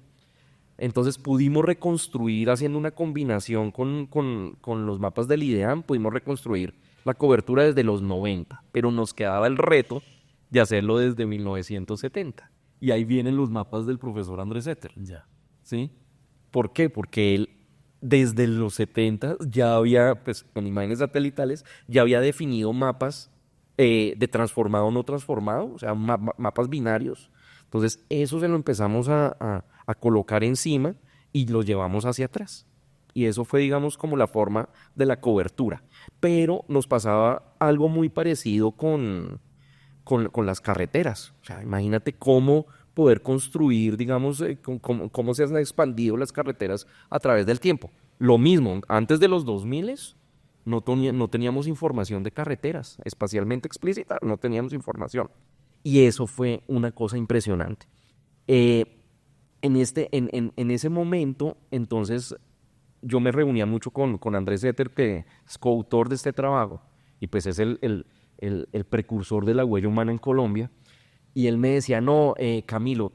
Entonces pudimos reconstruir, haciendo una combinación con los mapas del IDEAM, pudimos reconstruir la cobertura desde los 90, pero nos quedaba el reto de hacerlo desde 1970. Y ahí vienen los mapas del profesor Andrés Setter, Ya. ¿sí? ¿Por qué? Porque él desde los 70 ya había, pues con imágenes satelitales, ya había definido mapas de transformado o no transformado, o sea, mapas binarios. Entonces, eso se lo empezamos a colocar encima y lo llevamos hacia atrás. Y eso fue, digamos, como la forma de la cobertura. Pero nos pasaba algo muy parecido con las carreteras. O sea, imagínate cómo poder construir, digamos, cómo se han expandido las carreteras a través del tiempo. Lo mismo, antes de los 2000 no teníamos información de carreteras, espacialmente explícita, no teníamos información. Y eso fue una cosa impresionante. En ese momento, entonces, yo me reunía mucho con Andrés Eter, que es coautor de este trabajo, y pues es el precursor de la huella humana en Colombia, y él me decía, no, Camilo,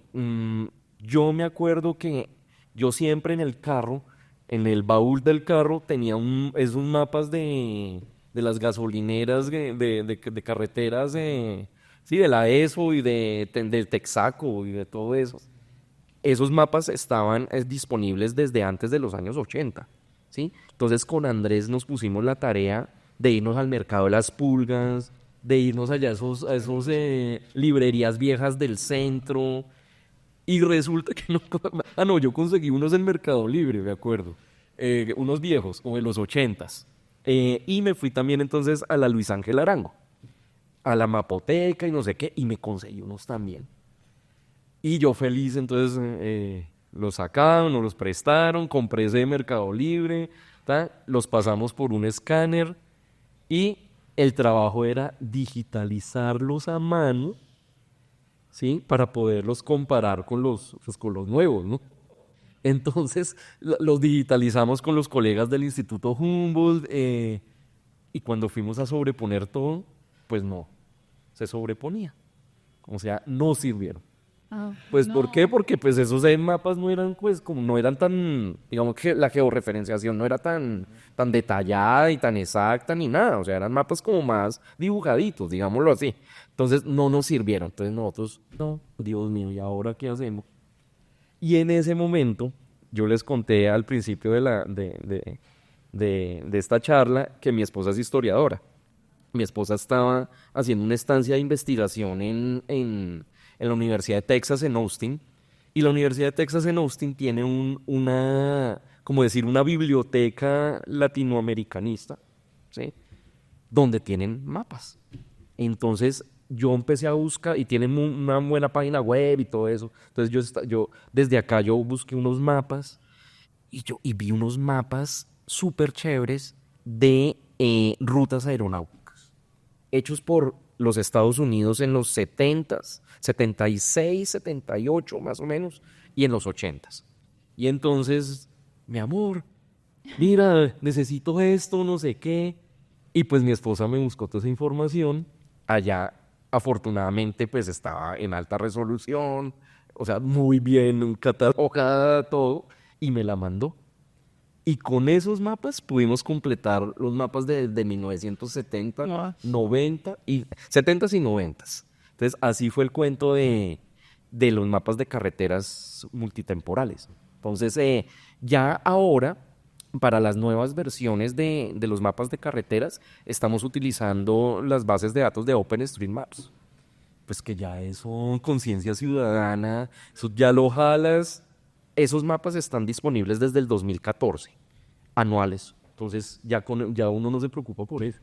yo me acuerdo que yo siempre en el carro, en el baúl del carro, tenía esos mapas de las gasolineras de carreteras, sí, de la ESO y de Texaco y de todo eso. Esos mapas estaban disponibles desde antes de los años 80, ¿sí? Entonces con Andrés nos pusimos la tarea de irnos al mercado de las pulgas, de irnos allá a esos librerías viejas del centro, y resulta que no, no, yo conseguí unos en Mercado Libre, me acuerdo, unos viejos, como de los 80s, y me fui también entonces a la Luis Ángel Arango, a la Mapoteca y no sé qué, y me conseguí unos también. Y yo feliz, entonces los sacaron, nos los prestaron, compré ese de Mercado Libre, los pasamos por un escáner y el trabajo era digitalizarlos a mano, ¿sí? Para poderlos comparar con los nuevos, ¿no? Entonces los digitalizamos con los colegas del Instituto Humboldt, y cuando fuimos a sobreponer todo, pues no, se sobreponía. O sea, no sirvieron. Pues, No. ¿por qué? Porque pues esos mapas no eran, pues, como no eran tan, digamos que la georreferenciación no era tan detallada y tan exacta ni nada, o sea, eran mapas como más dibujaditos, digámoslo así. Entonces no nos sirvieron, entonces nosotros, no, Dios mío, ¿y ahora qué hacemos? Y en ese momento, yo les conté al principio de esta charla que mi esposa es historiadora. Mi esposa estaba haciendo una estancia de investigación en la Universidad de Texas en Austin, y la Universidad de Texas en Austin tiene como decir, una biblioteca latinoamericanista, ¿sí? Donde tienen mapas. Entonces yo empecé a buscar, y tienen una buena página web y todo eso. Entonces yo desde acá yo busqué unos mapas, y vi unos mapas súper chéveres de rutas aeronáuticas hechos por los Estados Unidos en los 70s, 76, 78 más o menos, y en los 80s. Y entonces, mi amor, mira, necesito esto, no sé qué. Y pues mi esposa me buscó toda esa información. Allá, afortunadamente, pues estaba en alta resolución, o sea, muy bien catalogada, todo, y me la mandó. Y con esos mapas pudimos completar los mapas de 1970, Ah. 90 y 70s y 90s. Entonces, así fue el cuento de los mapas de carreteras multitemporales. Entonces, ya ahora, para las nuevas versiones de los mapas de carreteras, estamos utilizando las bases de datos de OpenStreetMaps. Pues que ya eso, conciencia ciudadana, eso ya lo jalas. Esos mapas están disponibles desde el 2014, anuales. Entonces ya uno no se preocupa por eso.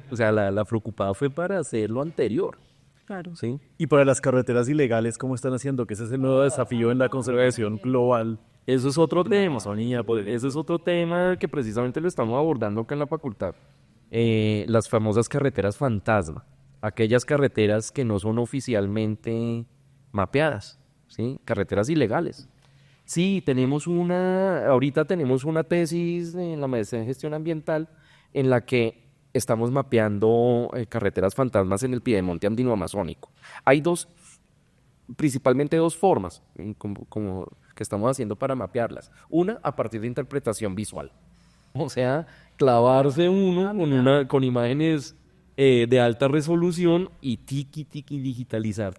O sea, la preocupada fue para hacer lo anterior, Claro. ¿sí? Y para las carreteras ilegales, ¿cómo están haciendo? Que ese es el nuevo desafío en la conservación global. Eso es otro tema, Amazonía, pues, eso es otro tema que precisamente lo estamos abordando acá en la facultad. Las famosas carreteras fantasma, aquellas carreteras que no son oficialmente mapeadas, ¿sí? Carreteras ilegales. Sí, ahorita tenemos una tesis en la maestría en gestión ambiental en la que estamos mapeando carreteras fantasmas en el piedemonte andino amazónico. Hay principalmente dos formas como que estamos haciendo para mapearlas. Una, a partir de interpretación visual. O sea, clavarse uno con imágenes de alta resolución y tiki digitalizar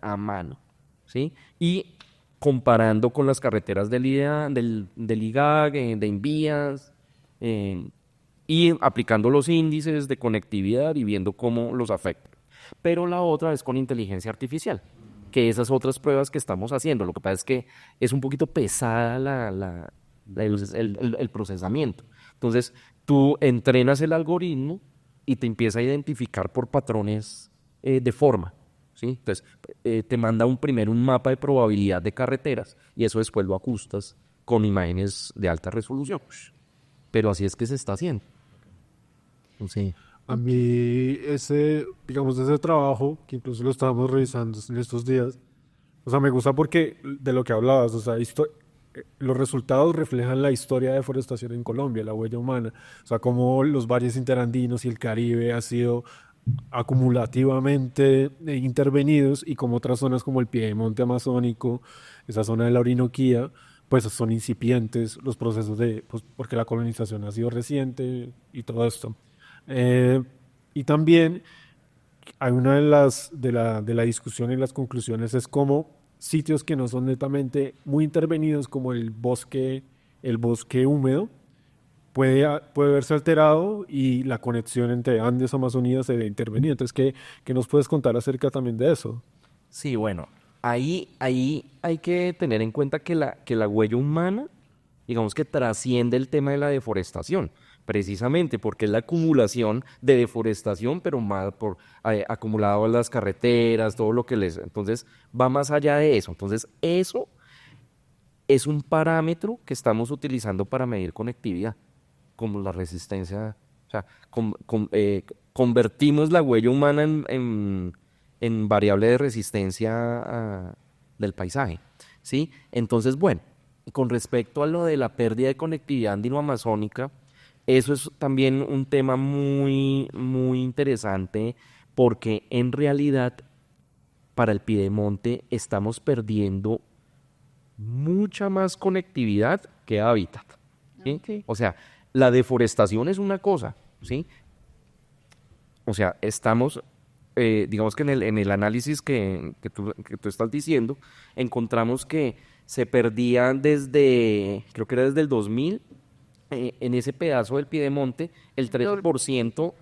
a mano, ¿sí? Y comparando con las carreteras del IGAG, de Invías, y aplicando los índices de conectividad y viendo cómo los afecta. Pero la otra es con inteligencia artificial, que esas otras pruebas que estamos haciendo. Lo que pasa es que es un poquito pesada el procesamiento. Entonces, tú entrenas el algoritmo y te empieza a identificar por patrones de forma, ¿sí? Entonces, te manda primero un mapa de probabilidad de carreteras y eso después lo ajustas con imágenes de alta resolución. Pero así es que se está haciendo. Sí. A mí digamos, ese trabajo, que incluso lo estábamos revisando en estos días, o sea, me gusta porque de lo que hablabas, o sea, los resultados reflejan la historia de deforestación en Colombia, la huella humana. O sea, cómo los valles interandinos y el Caribe han sido acumulativamente intervenidos y como otras zonas como el Piedemonte Amazónico, esa zona de la Orinoquía, pues son incipientes los procesos pues, porque la colonización ha sido reciente y todo esto. Eh, y también hay una de la discusión y las conclusiones es cómo sitios que no son netamente muy intervenidos como el bosque húmedo, puede verse alterado y la conexión entre Andes y Amazonía se ve intervenida. Entonces, ¿qué nos puedes contar acerca también de eso? Sí, bueno, ahí hay que tener en cuenta que la huella humana, digamos que trasciende el tema de la deforestación, precisamente porque es la acumulación de deforestación, pero más por acumulado en las carreteras, todo lo que les... Entonces, va más allá de eso. Entonces, eso es un parámetro que estamos utilizando para medir conectividad, como la resistencia, o sea, convertimos la huella humana en variable de resistencia del paisaje, ¿sí? Entonces, bueno, con respecto a lo de la pérdida de conectividad andino-amazónica, eso es también un tema muy, muy interesante porque en realidad para el Piedemonte estamos perdiendo mucha más conectividad que hábitat, ¿sí? Ok. O sea, la deforestación es una cosa, ¿sí? O sea, estamos, digamos que en el análisis que tú estás diciendo, encontramos que se perdían desde, creo que era desde el 2000, en ese pedazo del Piedemonte, el 13%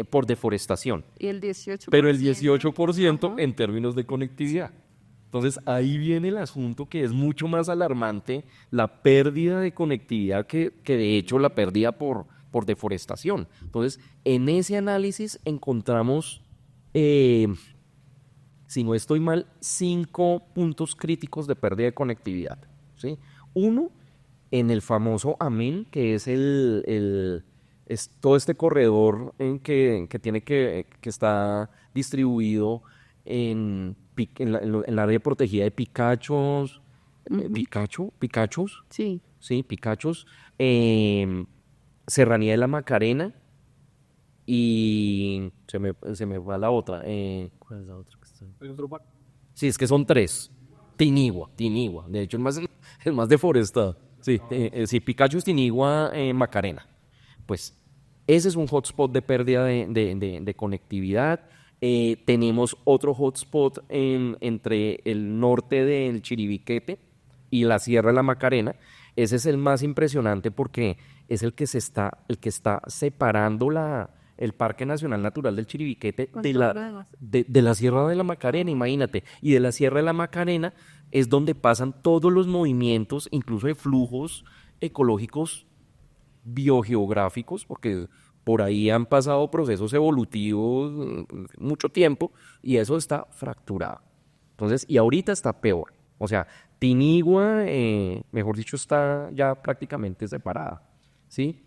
por deforestación, Y el 18%. pero el 18% Ajá. en términos de conectividad. Entonces ahí viene el asunto que es mucho más alarmante, la pérdida de conectividad que de hecho la pérdida por deforestación. Entonces, en ese análisis encontramos, si no estoy mal, 5 puntos críticos de pérdida de conectividad, ¿sí? Uno, en el famoso Amén, que es es todo este corredor que tiene que está distribuido en la área protegida de Picachos, Picachos, Sí. sí, Picachos, Serranía de la Macarena y se me va la otra. ¿Cuál es la otra que está? Sí, es que son 3. Tinigua. De hecho, el más deforestado. Sí, sí, Picachos, Tinigua, Macarena. Pues ese es un hotspot de pérdida de conectividad. Tenemos otro hotspot entre el norte del Chiribiquete y la Sierra de la Macarena. Ese es el más impresionante porque es el que está separando el Parque Nacional Natural del Chiribiquete Con de todo lo demás. de la Sierra de la Macarena, imagínate. Y de la Sierra de la Macarena es donde pasan todos los movimientos, incluso de flujos ecológicos biogeográficos, porque por ahí han pasado procesos evolutivos mucho tiempo y eso está fracturado. Entonces, y ahorita está peor. O sea, Tinigua, mejor dicho, está ya prácticamente separada, ¿sí?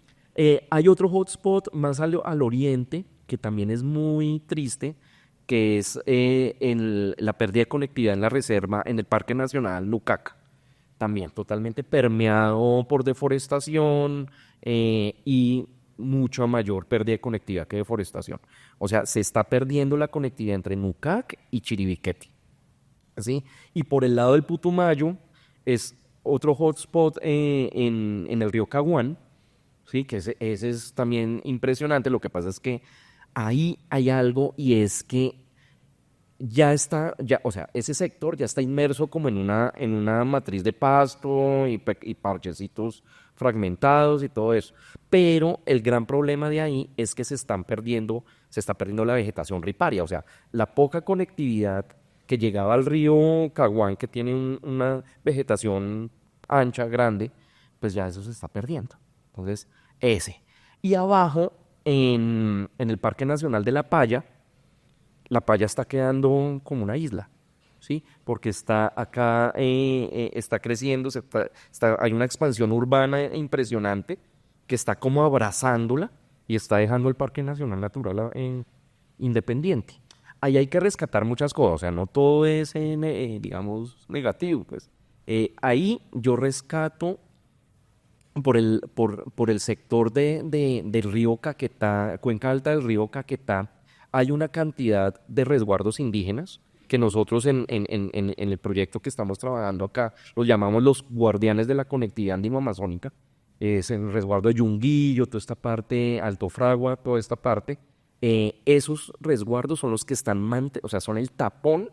Hay otro hotspot más al oriente que también es muy triste, que es la pérdida de conectividad en la reserva, en el Parque Nacional Lucaca. También totalmente permeado por deforestación y mucha mayor pérdida de conectividad que deforestación. O sea, se está perdiendo la conectividad entre Nucac y Chiribiquete, ¿sí? Y por el lado del Putumayo es otro hotspot en el río Caguán, ¿sí? Que ese es también impresionante. Lo que pasa es que ahí hay algo y es que o sea, ese sector ya está inmerso como en una matriz de pasto y parchecitos fragmentados y todo eso. Pero el gran problema de ahí es que se está perdiendo la vegetación riparia, o sea, la poca conectividad que llegaba al río Caguán, que tiene una vegetación ancha, grande, pues ya eso se está perdiendo. Entonces, ese. Y abajo, en el Parque Nacional de La Paya está quedando como una isla, ¿sí? Porque está acá, está creciendo, hay una expansión urbana impresionante que está como abrazándola y está dejando el Parque Nacional Natural independiente. Ahí hay que rescatar muchas cosas, o sea, no todo es, digamos, negativo, pues. Ahí yo rescato por el sector del río Caquetá, cuenca alta del río Caquetá, hay una cantidad de resguardos indígenas que nosotros en el proyecto que estamos trabajando acá los llamamos los guardianes de la conectividad andino-amazónica. Es el resguardo de Yunguillo, toda esta parte, Alto Fragua, toda esta parte. Esos resguardos son los que están, o sea, son el tapón.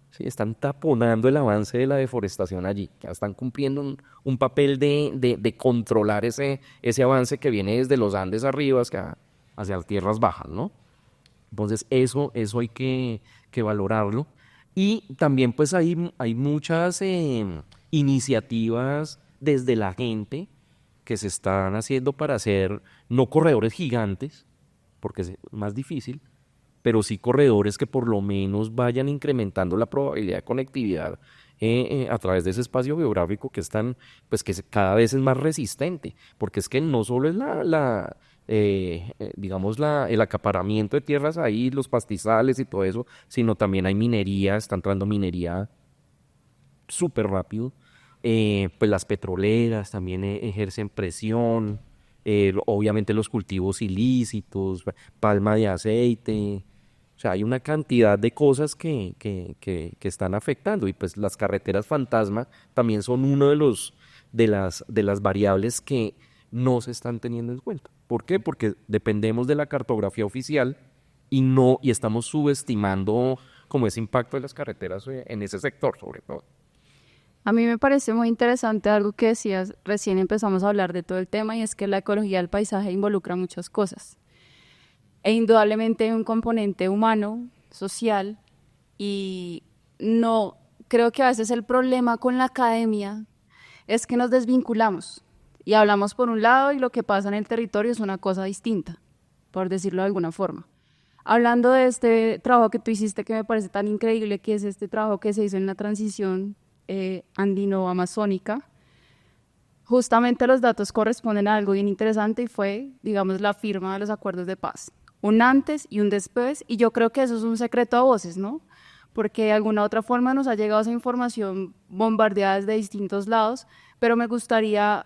Sí, están taponando el avance de la deforestación allí, que están cumpliendo un papel de controlar ese avance que viene desde los Andes arriba hacia las tierras bajas, ¿no? Entonces eso hay que valorarlo. Y también pues hay muchas iniciativas desde la gente que se están haciendo para hacer, no corredores gigantes, porque es más difícil, pero sí corredores que por lo menos vayan incrementando la probabilidad de conectividad a través de ese espacio geográfico que es pues que cada vez es más resistente, porque es que no solo es digamos el acaparamiento de tierras ahí, los pastizales y todo eso, sino también hay minería, está entrando minería súper rápido, pues las petroleras también ejercen presión, obviamente los cultivos ilícitos, palma de aceite. O sea, hay una cantidad de cosas que están afectando y pues las carreteras fantasma también son uno de las variables que no se están teniendo en cuenta. ¿Por qué? Porque dependemos de la cartografía oficial y estamos subestimando como ese impacto de las carreteras en ese sector, sobre todo. A mí me parece muy interesante algo que decías, recién empezamos a hablar de todo el tema, y es que la ecología del paisaje involucra muchas cosas. E indudablemente hay un componente humano, social, y no, creo que a veces el problema con la academia es que nos desvinculamos y hablamos por un lado y lo que pasa en el territorio es una cosa distinta, por decirlo de alguna forma. Hablando de este trabajo que tú hiciste que me parece tan increíble, que es este trabajo que se hizo en la transición andino-amazónica, justamente los datos corresponden a algo bien interesante y fue, digamos, la firma de los acuerdos de paz. Un antes y un después, y yo creo que eso es un secreto a voces, ¿no? Porque de alguna otra forma nos ha llegado esa información bombardeada desde distintos lados, pero me gustaría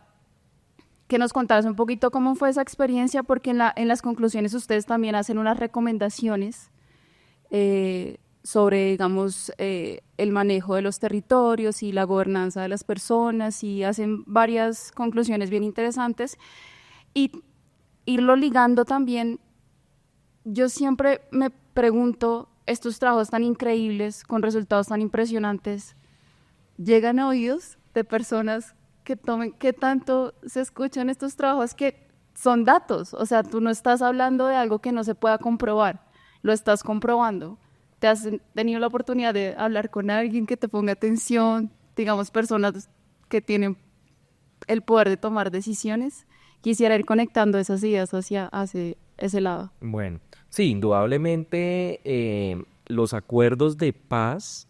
que nos contaras un poquito cómo fue esa experiencia, porque en las conclusiones ustedes también hacen unas recomendaciones sobre, digamos, el manejo de los territorios y la gobernanza de las personas, y hacen varias conclusiones bien interesantes, y irlo ligando también. Yo siempre me pregunto, estos trabajos tan increíbles, con resultados tan impresionantes, ¿llegan a oídos de personas que tomen, qué tanto se escuchan estos trabajos que son datos? O sea, tú no estás hablando de algo que no se pueda comprobar, lo estás comprobando. ¿Te has tenido la oportunidad de hablar con alguien que te ponga atención, digamos, personas que tienen el poder de tomar decisiones? Quisiera ir conectando esas ideas hacia ese lado. Bueno, sí, indudablemente los acuerdos de paz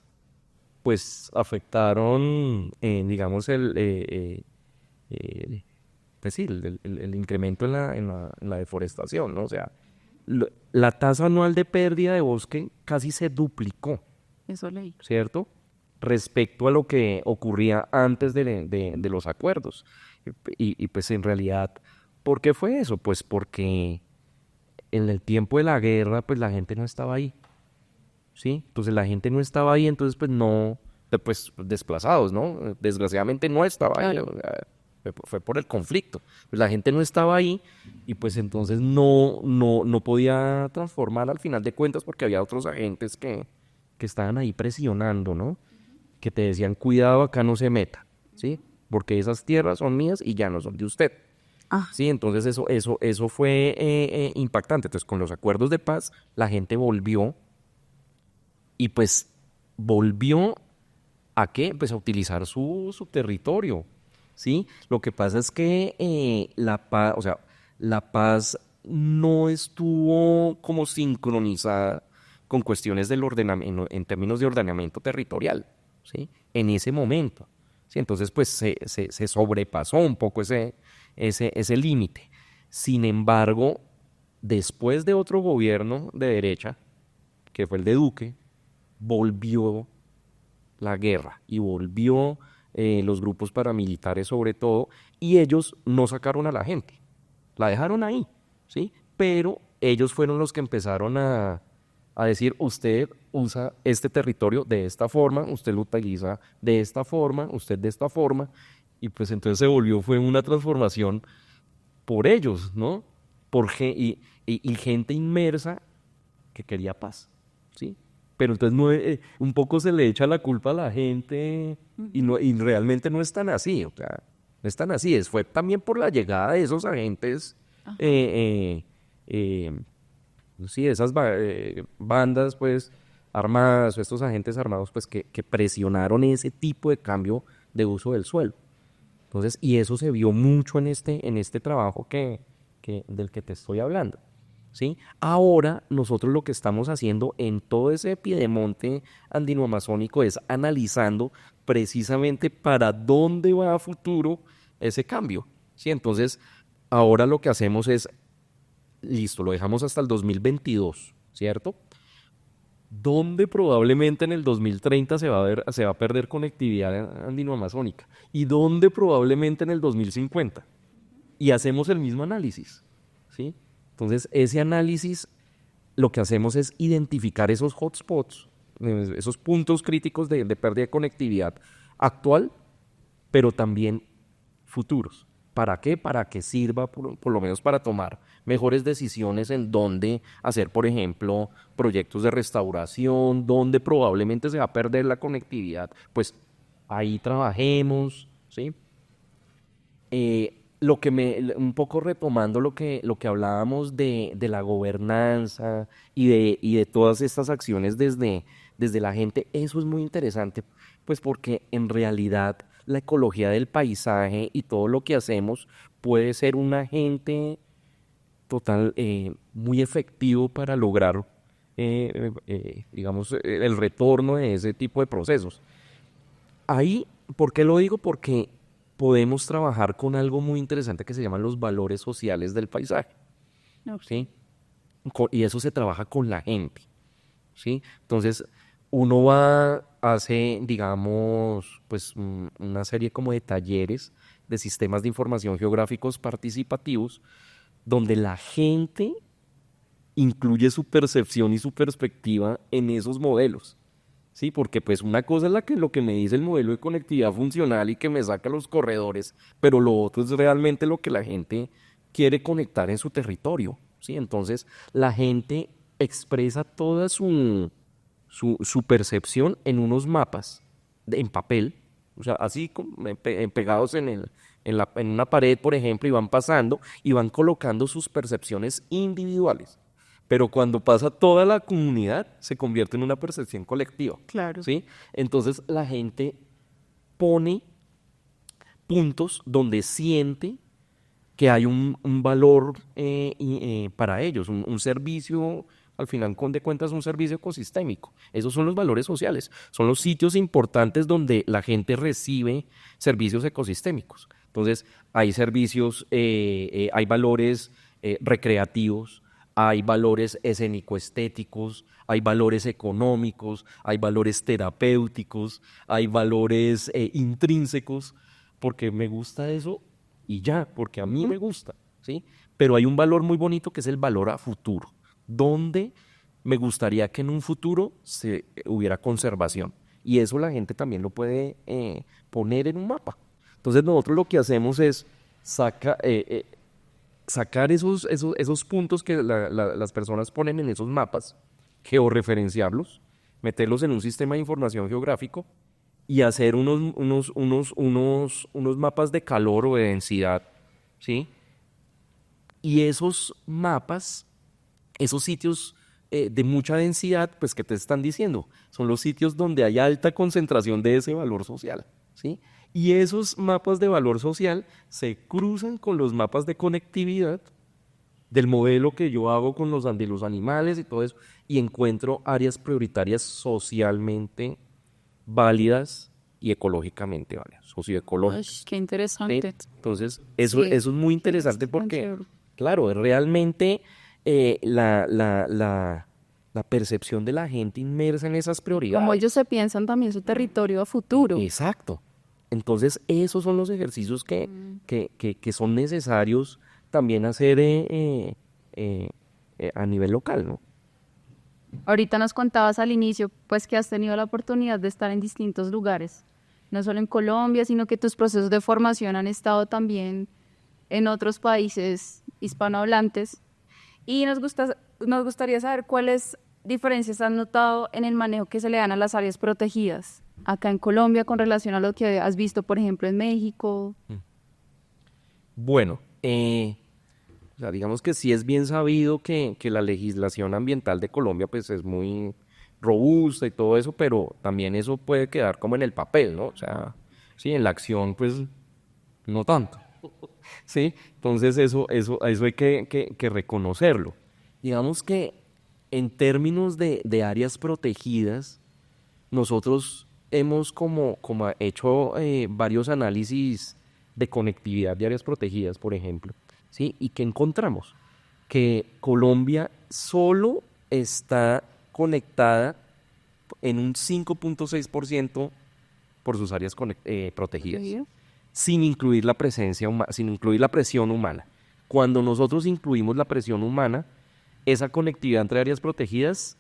pues afectaron, digamos, pues sí, el incremento en la deforestación, ¿no? O sea, la tasa anual de pérdida de bosque casi se duplicó, Eso leí. ¿cierto? Respecto a lo que ocurría antes de los acuerdos. Y pues en realidad, ¿por qué fue eso? Pues porque en el tiempo de la guerra, pues la gente no estaba ahí, ¿sí? Entonces la gente no estaba ahí, entonces pues no, pues desplazados, ¿no? Desgraciadamente no estaba ahí, Claro. o sea, fue por el conflicto. Pues la gente no estaba ahí y pues entonces no podía transformar al final de cuentas porque había otros agentes que estaban ahí presionando, ¿no? Que te decían, cuidado, acá no se meta, ¿sí? Porque esas tierras son mías y ya no son de usted. Ah, Sí, entonces eso fue impactante. Entonces, con los acuerdos de paz, la gente volvió y pues volvió ¿a qué? Pues a utilizar su territorio, ¿sí? Lo que pasa es que la paz, o sea, la paz no estuvo como sincronizada con cuestiones del ordenamiento, en términos de ordenamiento territorial, ¿sí? En ese momento, ¿sí? Entonces, pues se sobrepasó un poco ese límite. Sin embargo, después de otro gobierno de derecha, que fue el de Duque, volvió la guerra y volvió los grupos paramilitares sobre todo, y ellos no sacaron a la gente, la dejaron ahí, ¿sí? Pero ellos fueron los que empezaron a decir, usted usa este territorio de esta forma, usted lo utiliza de esta forma, usted de esta forma, y pues entonces fue una transformación por ellos, ¿no? Y gente inmersa que quería paz, ¿sí? Pero entonces un poco se le echa la culpa a la gente y realmente no es tan así, o sea, no es tan así, fue también por la llegada de esos agentes, sí, esas bandas pues armadas o estos agentes armados pues que presionaron ese tipo de cambio de uso del suelo. Entonces, y eso se vio mucho en este trabajo del que te estoy hablando, ¿sí? Ahora, nosotros lo que estamos haciendo en todo ese epidemonte andino-amazónico es analizando precisamente para dónde va a futuro ese cambio, ¿sí? Entonces, ahora lo que hacemos es, listo, lo dejamos hasta el 2022, ¿cierto? ¿Dónde probablemente en el 2030 se va a perder conectividad andino-amazónica? ¿Y dónde probablemente en el 2050? Y hacemos el mismo análisis, ¿sí? Entonces, ese análisis, lo que hacemos es identificar esos hotspots, esos puntos críticos de pérdida de conectividad actual, pero también futuros. ¿Para qué? Para que sirva, por lo menos para tomar mejores decisiones en dónde hacer, por ejemplo, proyectos de restauración, donde probablemente se va a perder la conectividad. Pues ahí trabajemos, ¿sí? Un poco retomando lo que hablábamos de la gobernanza y de todas estas acciones desde la gente, eso es muy interesante, pues porque en realidad la ecología del paisaje y todo lo que hacemos puede ser un agente total muy efectivo para lograr, digamos, el retorno de ese tipo de procesos. Ahí, ¿por qué lo digo? Porque podemos trabajar con algo muy interesante que se llaman los valores sociales del paisaje, ¿sí? Y eso se trabaja con la gente, ¿sí? Entonces, uno hace, digamos, pues una serie como de talleres de sistemas de información geográficos participativos, donde la gente incluye su percepción y su perspectiva en esos modelos. Sí, porque pues una cosa es lo que me dice el modelo de conectividad funcional y que me saca los corredores, pero lo otro es realmente lo que la gente quiere conectar en su territorio, ¿sí? Entonces, la gente expresa toda su percepción en unos mapas en papel, o sea, así pegados en una pared, por ejemplo, y van pasando y van colocando sus percepciones individuales. Pero cuando pasa toda la comunidad, se convierte en una percepción colectiva. Claro. ¿Sí? Entonces la gente pone puntos donde siente que hay un valor para ellos, un servicio, al final de cuentas, un servicio ecosistémico. Esos son los valores sociales, son los sitios importantes donde la gente recibe servicios ecosistémicos. Entonces, hay servicios, hay valores recreativos, hay valores escénico-estéticos, hay valores económicos, hay valores terapéuticos, hay valores intrínsecos, porque me gusta eso y ya, porque a mí me gusta, ¿sí? Pero hay un valor muy bonito que es el valor a futuro, donde me gustaría que en un futuro hubiera conservación. Y eso la gente también lo puede poner en un mapa. Entonces nosotros lo que hacemos es sacar esos puntos que las personas ponen en esos mapas, georreferenciarlos, meterlos en un sistema de información geográfico y hacer unos mapas de calor o de densidad, ¿sí? Y esos mapas, esos sitios de mucha densidad, pues, ¿qué te están diciendo? Son los sitios donde hay alta concentración de ese valor social, ¿sí? Y esos mapas de valor social se cruzan con los mapas de conectividad del modelo que yo hago con los animales y todo eso, y encuentro áreas prioritarias socialmente válidas y ecológicamente válidas, socioecológicas. Qué interesante. ¿Sí? Entonces, eso es muy interesante porque, claro, realmente la percepción de la gente inmersa en esas prioridades. Como ellos se piensan también su territorio a futuro. Exacto. Entonces, esos son los ejercicios que son necesarios también hacer a nivel local, ¿no? Ahorita nos contabas al inicio, pues que has tenido la oportunidad de estar en distintos lugares, no solo en Colombia, sino que tus procesos de formación han estado también en otros países hispanohablantes. Y nos gustaría saber cuáles diferencias has notado en el manejo que se le dan a las áreas protegidas acá en Colombia con relación a lo que has visto, por ejemplo, en México. Bueno, o sea, digamos que sí es bien sabido que la legislación ambiental de Colombia pues es muy robusta y todo eso, pero también eso puede quedar como en el papel, ¿no? O sea, sí, en la acción pues no tanto, ¿sí? Entonces eso hay que reconocerlo. Digamos que en términos de áreas protegidas, nosotros hemos como hecho varios análisis de conectividad de áreas protegidas, por ejemplo, ¿sí? ¿Y qué encontramos? Que Colombia solo está conectada en un 5.6% por sus áreas protegidas, sin incluir la sin incluir la presión humana. Cuando nosotros incluimos la presión humana, esa conectividad entre áreas protegidas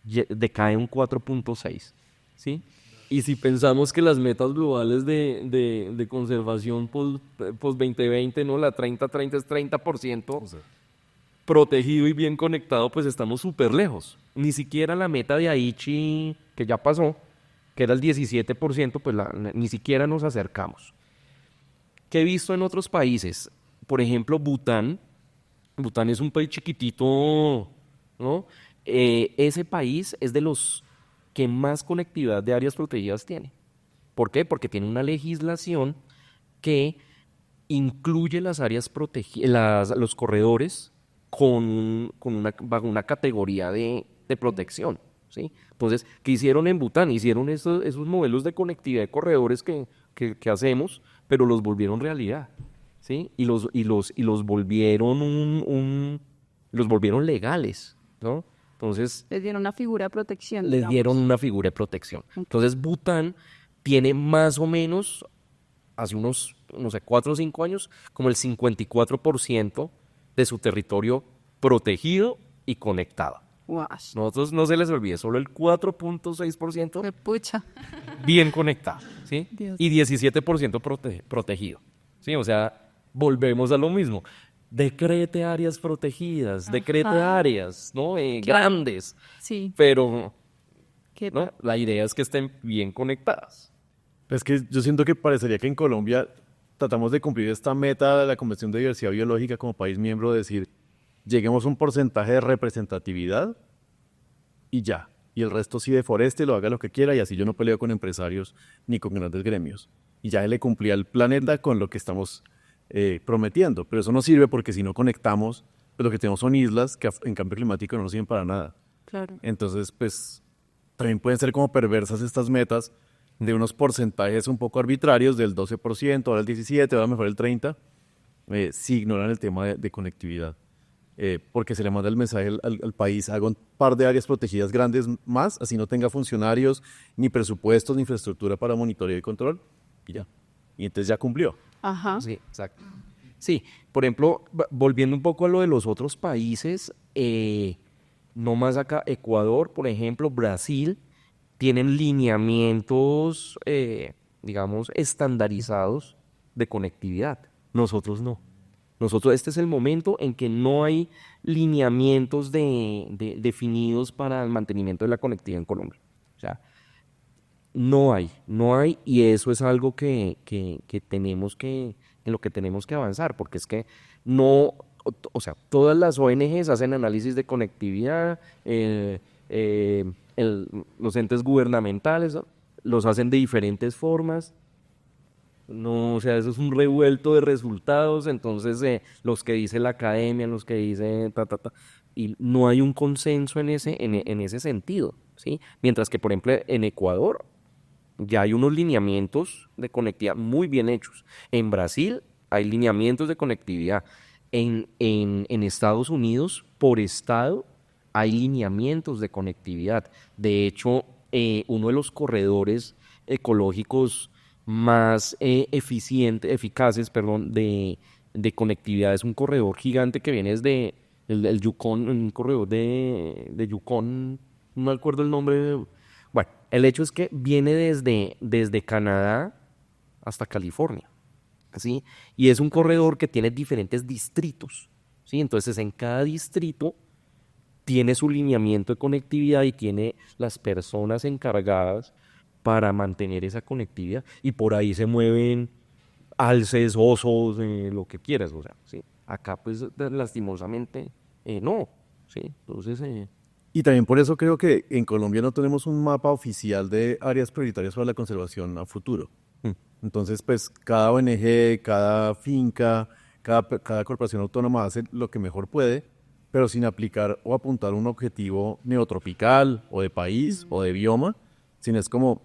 decae un 4.6%, ¿sí? Y si pensamos que las metas globales de conservación post 2020, ¿no? La 30-30 es 30%, protegido y bien conectado, pues estamos súper lejos. Ni siquiera la meta de Aichi, que ya pasó, que era el 17%, pues ni siquiera nos acercamos. ¿Qué he visto en otros países? Por ejemplo, Bután. Bután es un país chiquitito, ¿no? Ese país es de los que más conectividad de áreas protegidas tiene. ¿Por qué? Porque tiene una legislación que incluye las áreas protegidas, los corredores bajo una categoría de protección, ¿sí? Entonces, ¿qué hicieron en Bután? Hicieron esos modelos de conectividad de corredores que hacemos, pero los volvieron realidad, ¿sí? Y los volvieron los volvieron legales, ¿no? Entonces, Les dieron una figura de protección. les digamos. dieron una figura de protección. Entonces, Bután tiene más o menos, hace unos, no sé, 4 o 5 años, como el 54% de su territorio protegido y conectado. Guash. Nosotros no se les olvide, solo el 4.6% Qué pucha. bien conectado, ¿sí? Dios. Y 17% protegido, ¿sí? O sea, volvemos a lo mismo. Decrete áreas protegidas, decrete Ajá. áreas, ¿no? Grandes, Sí. pero ¿Qué ¿no? tal? La idea es que estén bien conectadas. Es que yo siento que parecería que en Colombia tratamos de cumplir esta meta de la Convención de Diversidad Biológica como país miembro, de decir, lleguemos a un porcentaje de representatividad y ya. Y el resto sí deforeste, lo haga lo que quiera y así yo no peleo con empresarios ni con grandes gremios. Y ya le cumplí al planeta con lo que estamos prometiendo. Pero eso no sirve porque si no conectamos, pues lo que tenemos son islas que en cambio climático no nos sirven para nada. Claro. Entonces, pues también pueden ser como perversas estas metas de unos porcentajes un poco arbitrarios del 12%, ahora el 17%, ahora mejor el 30%, si ignoran el tema de conectividad. Porque se le manda el mensaje al país, haga un par de áreas protegidas grandes más, así no tenga funcionarios, ni presupuestos, ni infraestructura para monitoreo y control, y ya. Y entonces ya cumplió. Ajá. Sí, exacto. Sí, por ejemplo, volviendo un poco a lo de los otros países, no más acá, Ecuador, por ejemplo, Brasil, tienen lineamientos, digamos, estandarizados de conectividad. Nosotros no. Este es el momento en que no hay lineamientos definidos para el mantenimiento de la conectividad en Colombia. O sea, no hay, y eso es algo que tenemos en lo que tenemos que avanzar, porque es que no, o sea, todas las ONGs hacen análisis de conectividad, los entes gubernamentales, ¿no? Los hacen de diferentes formas. No, o sea, eso es un revuelto de resultados, entonces los que dice la academia, los que dice y no hay un consenso en ese sentido, ¿sí? Mientras que, por ejemplo, en Ecuador ya hay unos lineamientos de conectividad muy bien hechos. En Brasil hay lineamientos de conectividad. En Estados Unidos, por estado, hay lineamientos de conectividad. De hecho, uno de los corredores ecológicos más eficaces, perdón, de conectividad. Es un corredor gigante que viene desde el Yukon, un corredor de Yukon, no me acuerdo el nombre. Bueno, el hecho es que viene desde Canadá hasta California, ¿sí? Y es un corredor que tiene diferentes distritos, ¿sí? Entonces, en cada distrito tiene su lineamiento de conectividad y tiene las personas encargadas para mantener esa conectividad. Y por ahí se mueven alces, osos, lo que quieras, o sea, ¿sí? Acá, pues, lastimosamente, no, ¿sí? Entonces, Y también por eso creo que en Colombia no tenemos un mapa oficial de áreas prioritarias para la conservación a futuro. Entonces, pues cada ONG, cada finca, cada corporación autónoma hace lo que mejor puede, pero sin aplicar o apuntar un objetivo neotropical o de país o de bioma, sino es como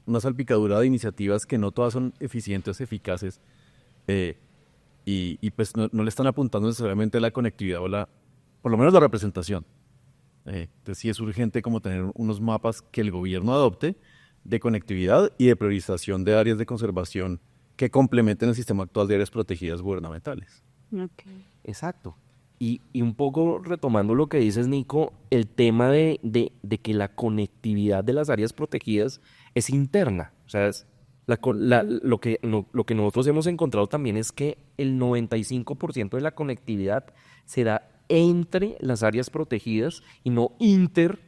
una salpicadura de iniciativas que no todas son eficientes, eficaces, eh, pues no le están apuntando necesariamente a la conectividad por lo menos la representación. Entonces sí es urgente como tener unos mapas que el gobierno adopte de conectividad y de priorización de áreas de conservación que complementen el sistema actual de áreas protegidas gubernamentales. Okay. exacto. Y un poco retomando lo que dices, Nico, el tema de que la conectividad de las áreas protegidas es interna. O sea, lo que nosotros hemos encontrado también es que el 95% de la conectividad se da entre las áreas protegidas y no inter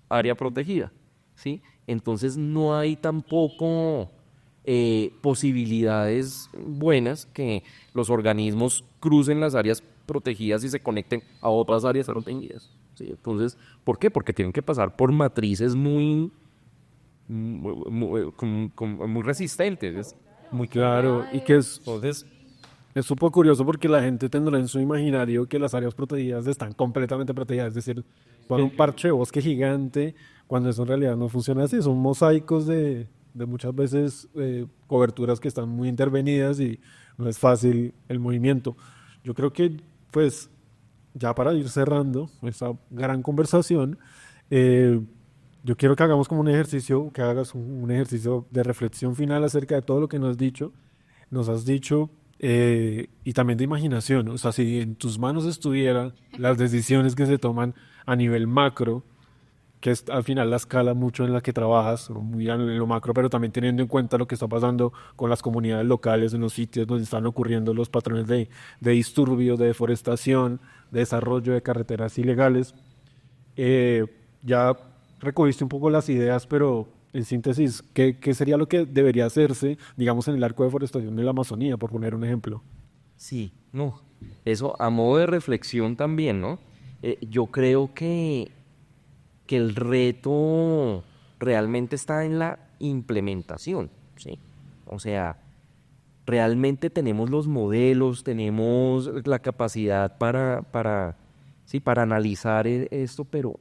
área protegida, ¿sí? Entonces no hay tampoco posibilidades buenas que los organismos crucen las áreas protegidas y se conecten a otras áreas protegidas, ¿sí? Entonces, ¿por qué? Porque tienen que pasar por matrices muy resistentes. Muy claro. Y que Entonces, es súper curioso porque la gente tendrá en su imaginario que las áreas protegidas están completamente protegidas, es decir, son un parche de bosque gigante, cuando eso en realidad no funciona así, son mosaicos de muchas veces coberturas que están muy intervenidas y no es fácil el movimiento. Yo creo que, pues, ya para ir cerrando esta gran conversación, eh, yo quiero que hagamos como un ejercicio, que hagas un ejercicio de reflexión final acerca de todo lo que nos has dicho, y también de imaginación. O sea, si en tus manos estuvieran las decisiones que se toman a nivel macro, que es al final la escala mucho en la que trabajas, o muy en lo macro, pero también teniendo en cuenta lo que está pasando con las comunidades locales, en los sitios donde están ocurriendo los patrones de disturbio, de deforestación, de desarrollo de carreteras ilegales. Eh, ya recogiste un poco las ideas, pero en síntesis, ¿qué sería lo que debería hacerse, digamos, en el arco de deforestación de la Amazonía, por poner un ejemplo? sí, no. Eso a modo de reflexión también, ¿no? Yo creo que el reto realmente está en la implementación, ¿sí? O sea, realmente tenemos los modelos, tenemos la capacidad sí, para analizar esto, pero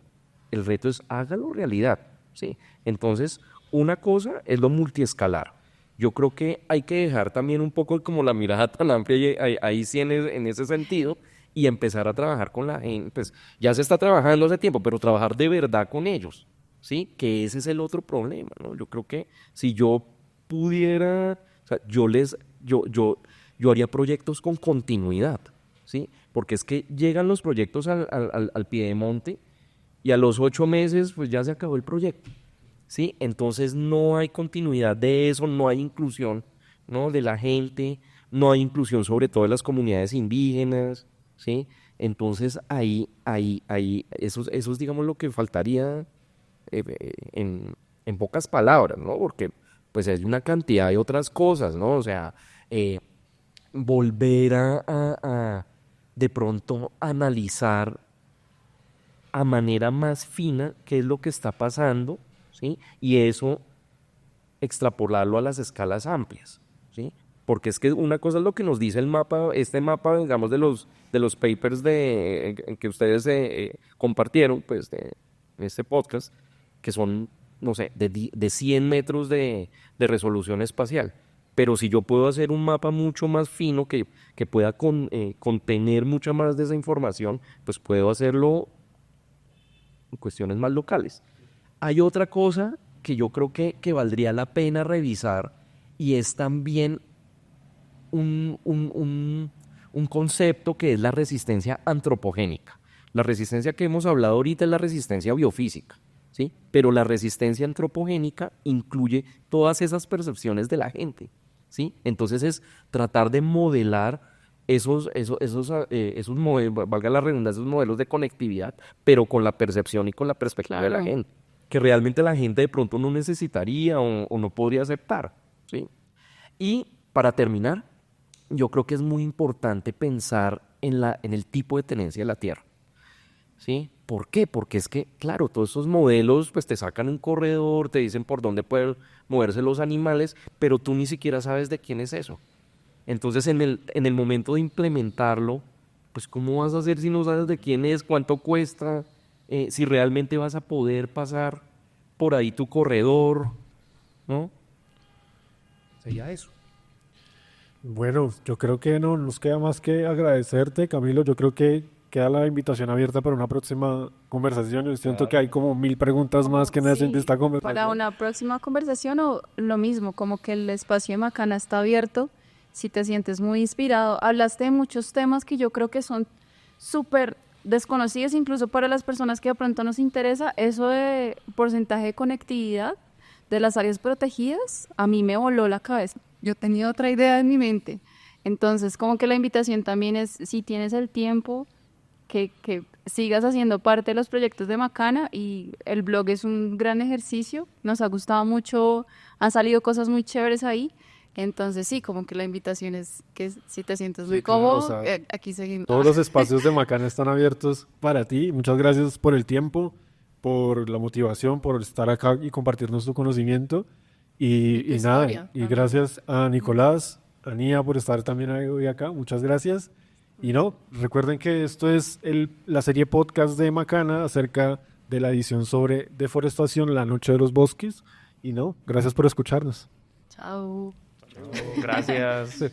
el reto es hágalo realidad, ¿sí? Entonces, una cosa es lo multiescalar. Yo creo que hay que dejar también un poco como la mirada tan amplia y ahí sí en ese sentido y empezar a trabajar con la gente. Pues ya se está trabajando hace tiempo, pero trabajar de verdad con ellos, ¿sí? Que ese es el otro problema, ¿no? Yo creo que si yo pudiera, o sea, yo haría proyectos con continuidad, ¿sí? Porque es que llegan los proyectos al piedemonte y a los 8 meses pues ya se acabó el proyecto, ¿sí? Entonces no hay continuidad de eso, no hay inclusión, ¿no? De la gente, no hay inclusión sobre todo de las comunidades indígenas, ¿sí? Entonces eso es digamos lo que faltaría en pocas palabras, ¿no? Porque pues hay una cantidad de otras cosas, ¿no? O sea, eh, volver de pronto analizar a manera más fina qué es lo que está pasando, ¿sí? Y eso extrapolarlo a las escalas amplias, ¿sí? Porque es que una cosa es lo que nos dice el mapa, este mapa, digamos, de los papers que ustedes compartieron, pues, en este podcast, que son, no sé, de 100 metros de resolución espacial. Pero si yo puedo hacer un mapa mucho más fino que pueda contener mucha más de esa información, pues puedo hacerlo en cuestiones más locales. Hay otra cosa que yo creo que valdría la pena revisar y es también un concepto que es la resistencia antropogénica. La resistencia que hemos hablado ahorita es la resistencia biofísica, ¿sí? Pero la resistencia antropogénica incluye todas esas percepciones de la gente, ¿sí? Entonces es tratar de modelar esos modelos, valga la redundancia, esos modelos de conectividad, pero con la percepción y con la perspectiva de la gente, que realmente la gente de pronto no necesitaría o no podría aceptar, ¿sí? Y para terminar, yo creo que es muy importante pensar en el tipo de tenencia de la tierra, ¿sí? ¿Por qué? Porque es que, claro, todos esos modelos pues te sacan un corredor, te dicen por dónde pueden moverse los animales, pero tú ni siquiera sabes de quién es eso. Entonces, en el momento de implementarlo, pues ¿cómo vas a hacer si no sabes de quién es, cuánto cuesta, si realmente vas a poder pasar por ahí tu corredor, ¿no? Sería eso. Bueno, yo creo que no nos queda más que agradecerte, Camilo. Yo creo que queda la invitación abierta para una próxima conversación. Yo siento que hay como 1000 preguntas más que nacen de esta conversación. Para una próxima conversación o lo mismo, como que el espacio de Macana está abierto. Si te sientes muy inspirado, hablaste de muchos temas que yo creo que son súper desconocidos, incluso para las personas que de pronto nos interesa. Eso de porcentaje de conectividad de las áreas protegidas, a mí me voló la cabeza. Yo tenía otra idea en mi mente. Entonces, como que la invitación también es, si tienes el tiempo, que sigas haciendo parte de los proyectos de Macana, y el blog es un gran ejercicio. Nos ha gustado mucho, han salido cosas muy chéveres ahí. Entonces sí, como que la invitación es que si te sientes muy cómodo, claro, o sea, aquí seguimos. Todos los espacios de Macana están abiertos para ti. Muchas gracias por el tiempo, por la motivación, por estar acá y compartirnos tu conocimiento. Y nada, y gracias a Nicolás, a Nia por estar también hoy acá. Muchas gracias. Y no, recuerden que esto es la serie podcast de Macana acerca de la edición sobre deforestación, la noche de los bosques. Y no, gracias por escucharnos. Chao. Gracias.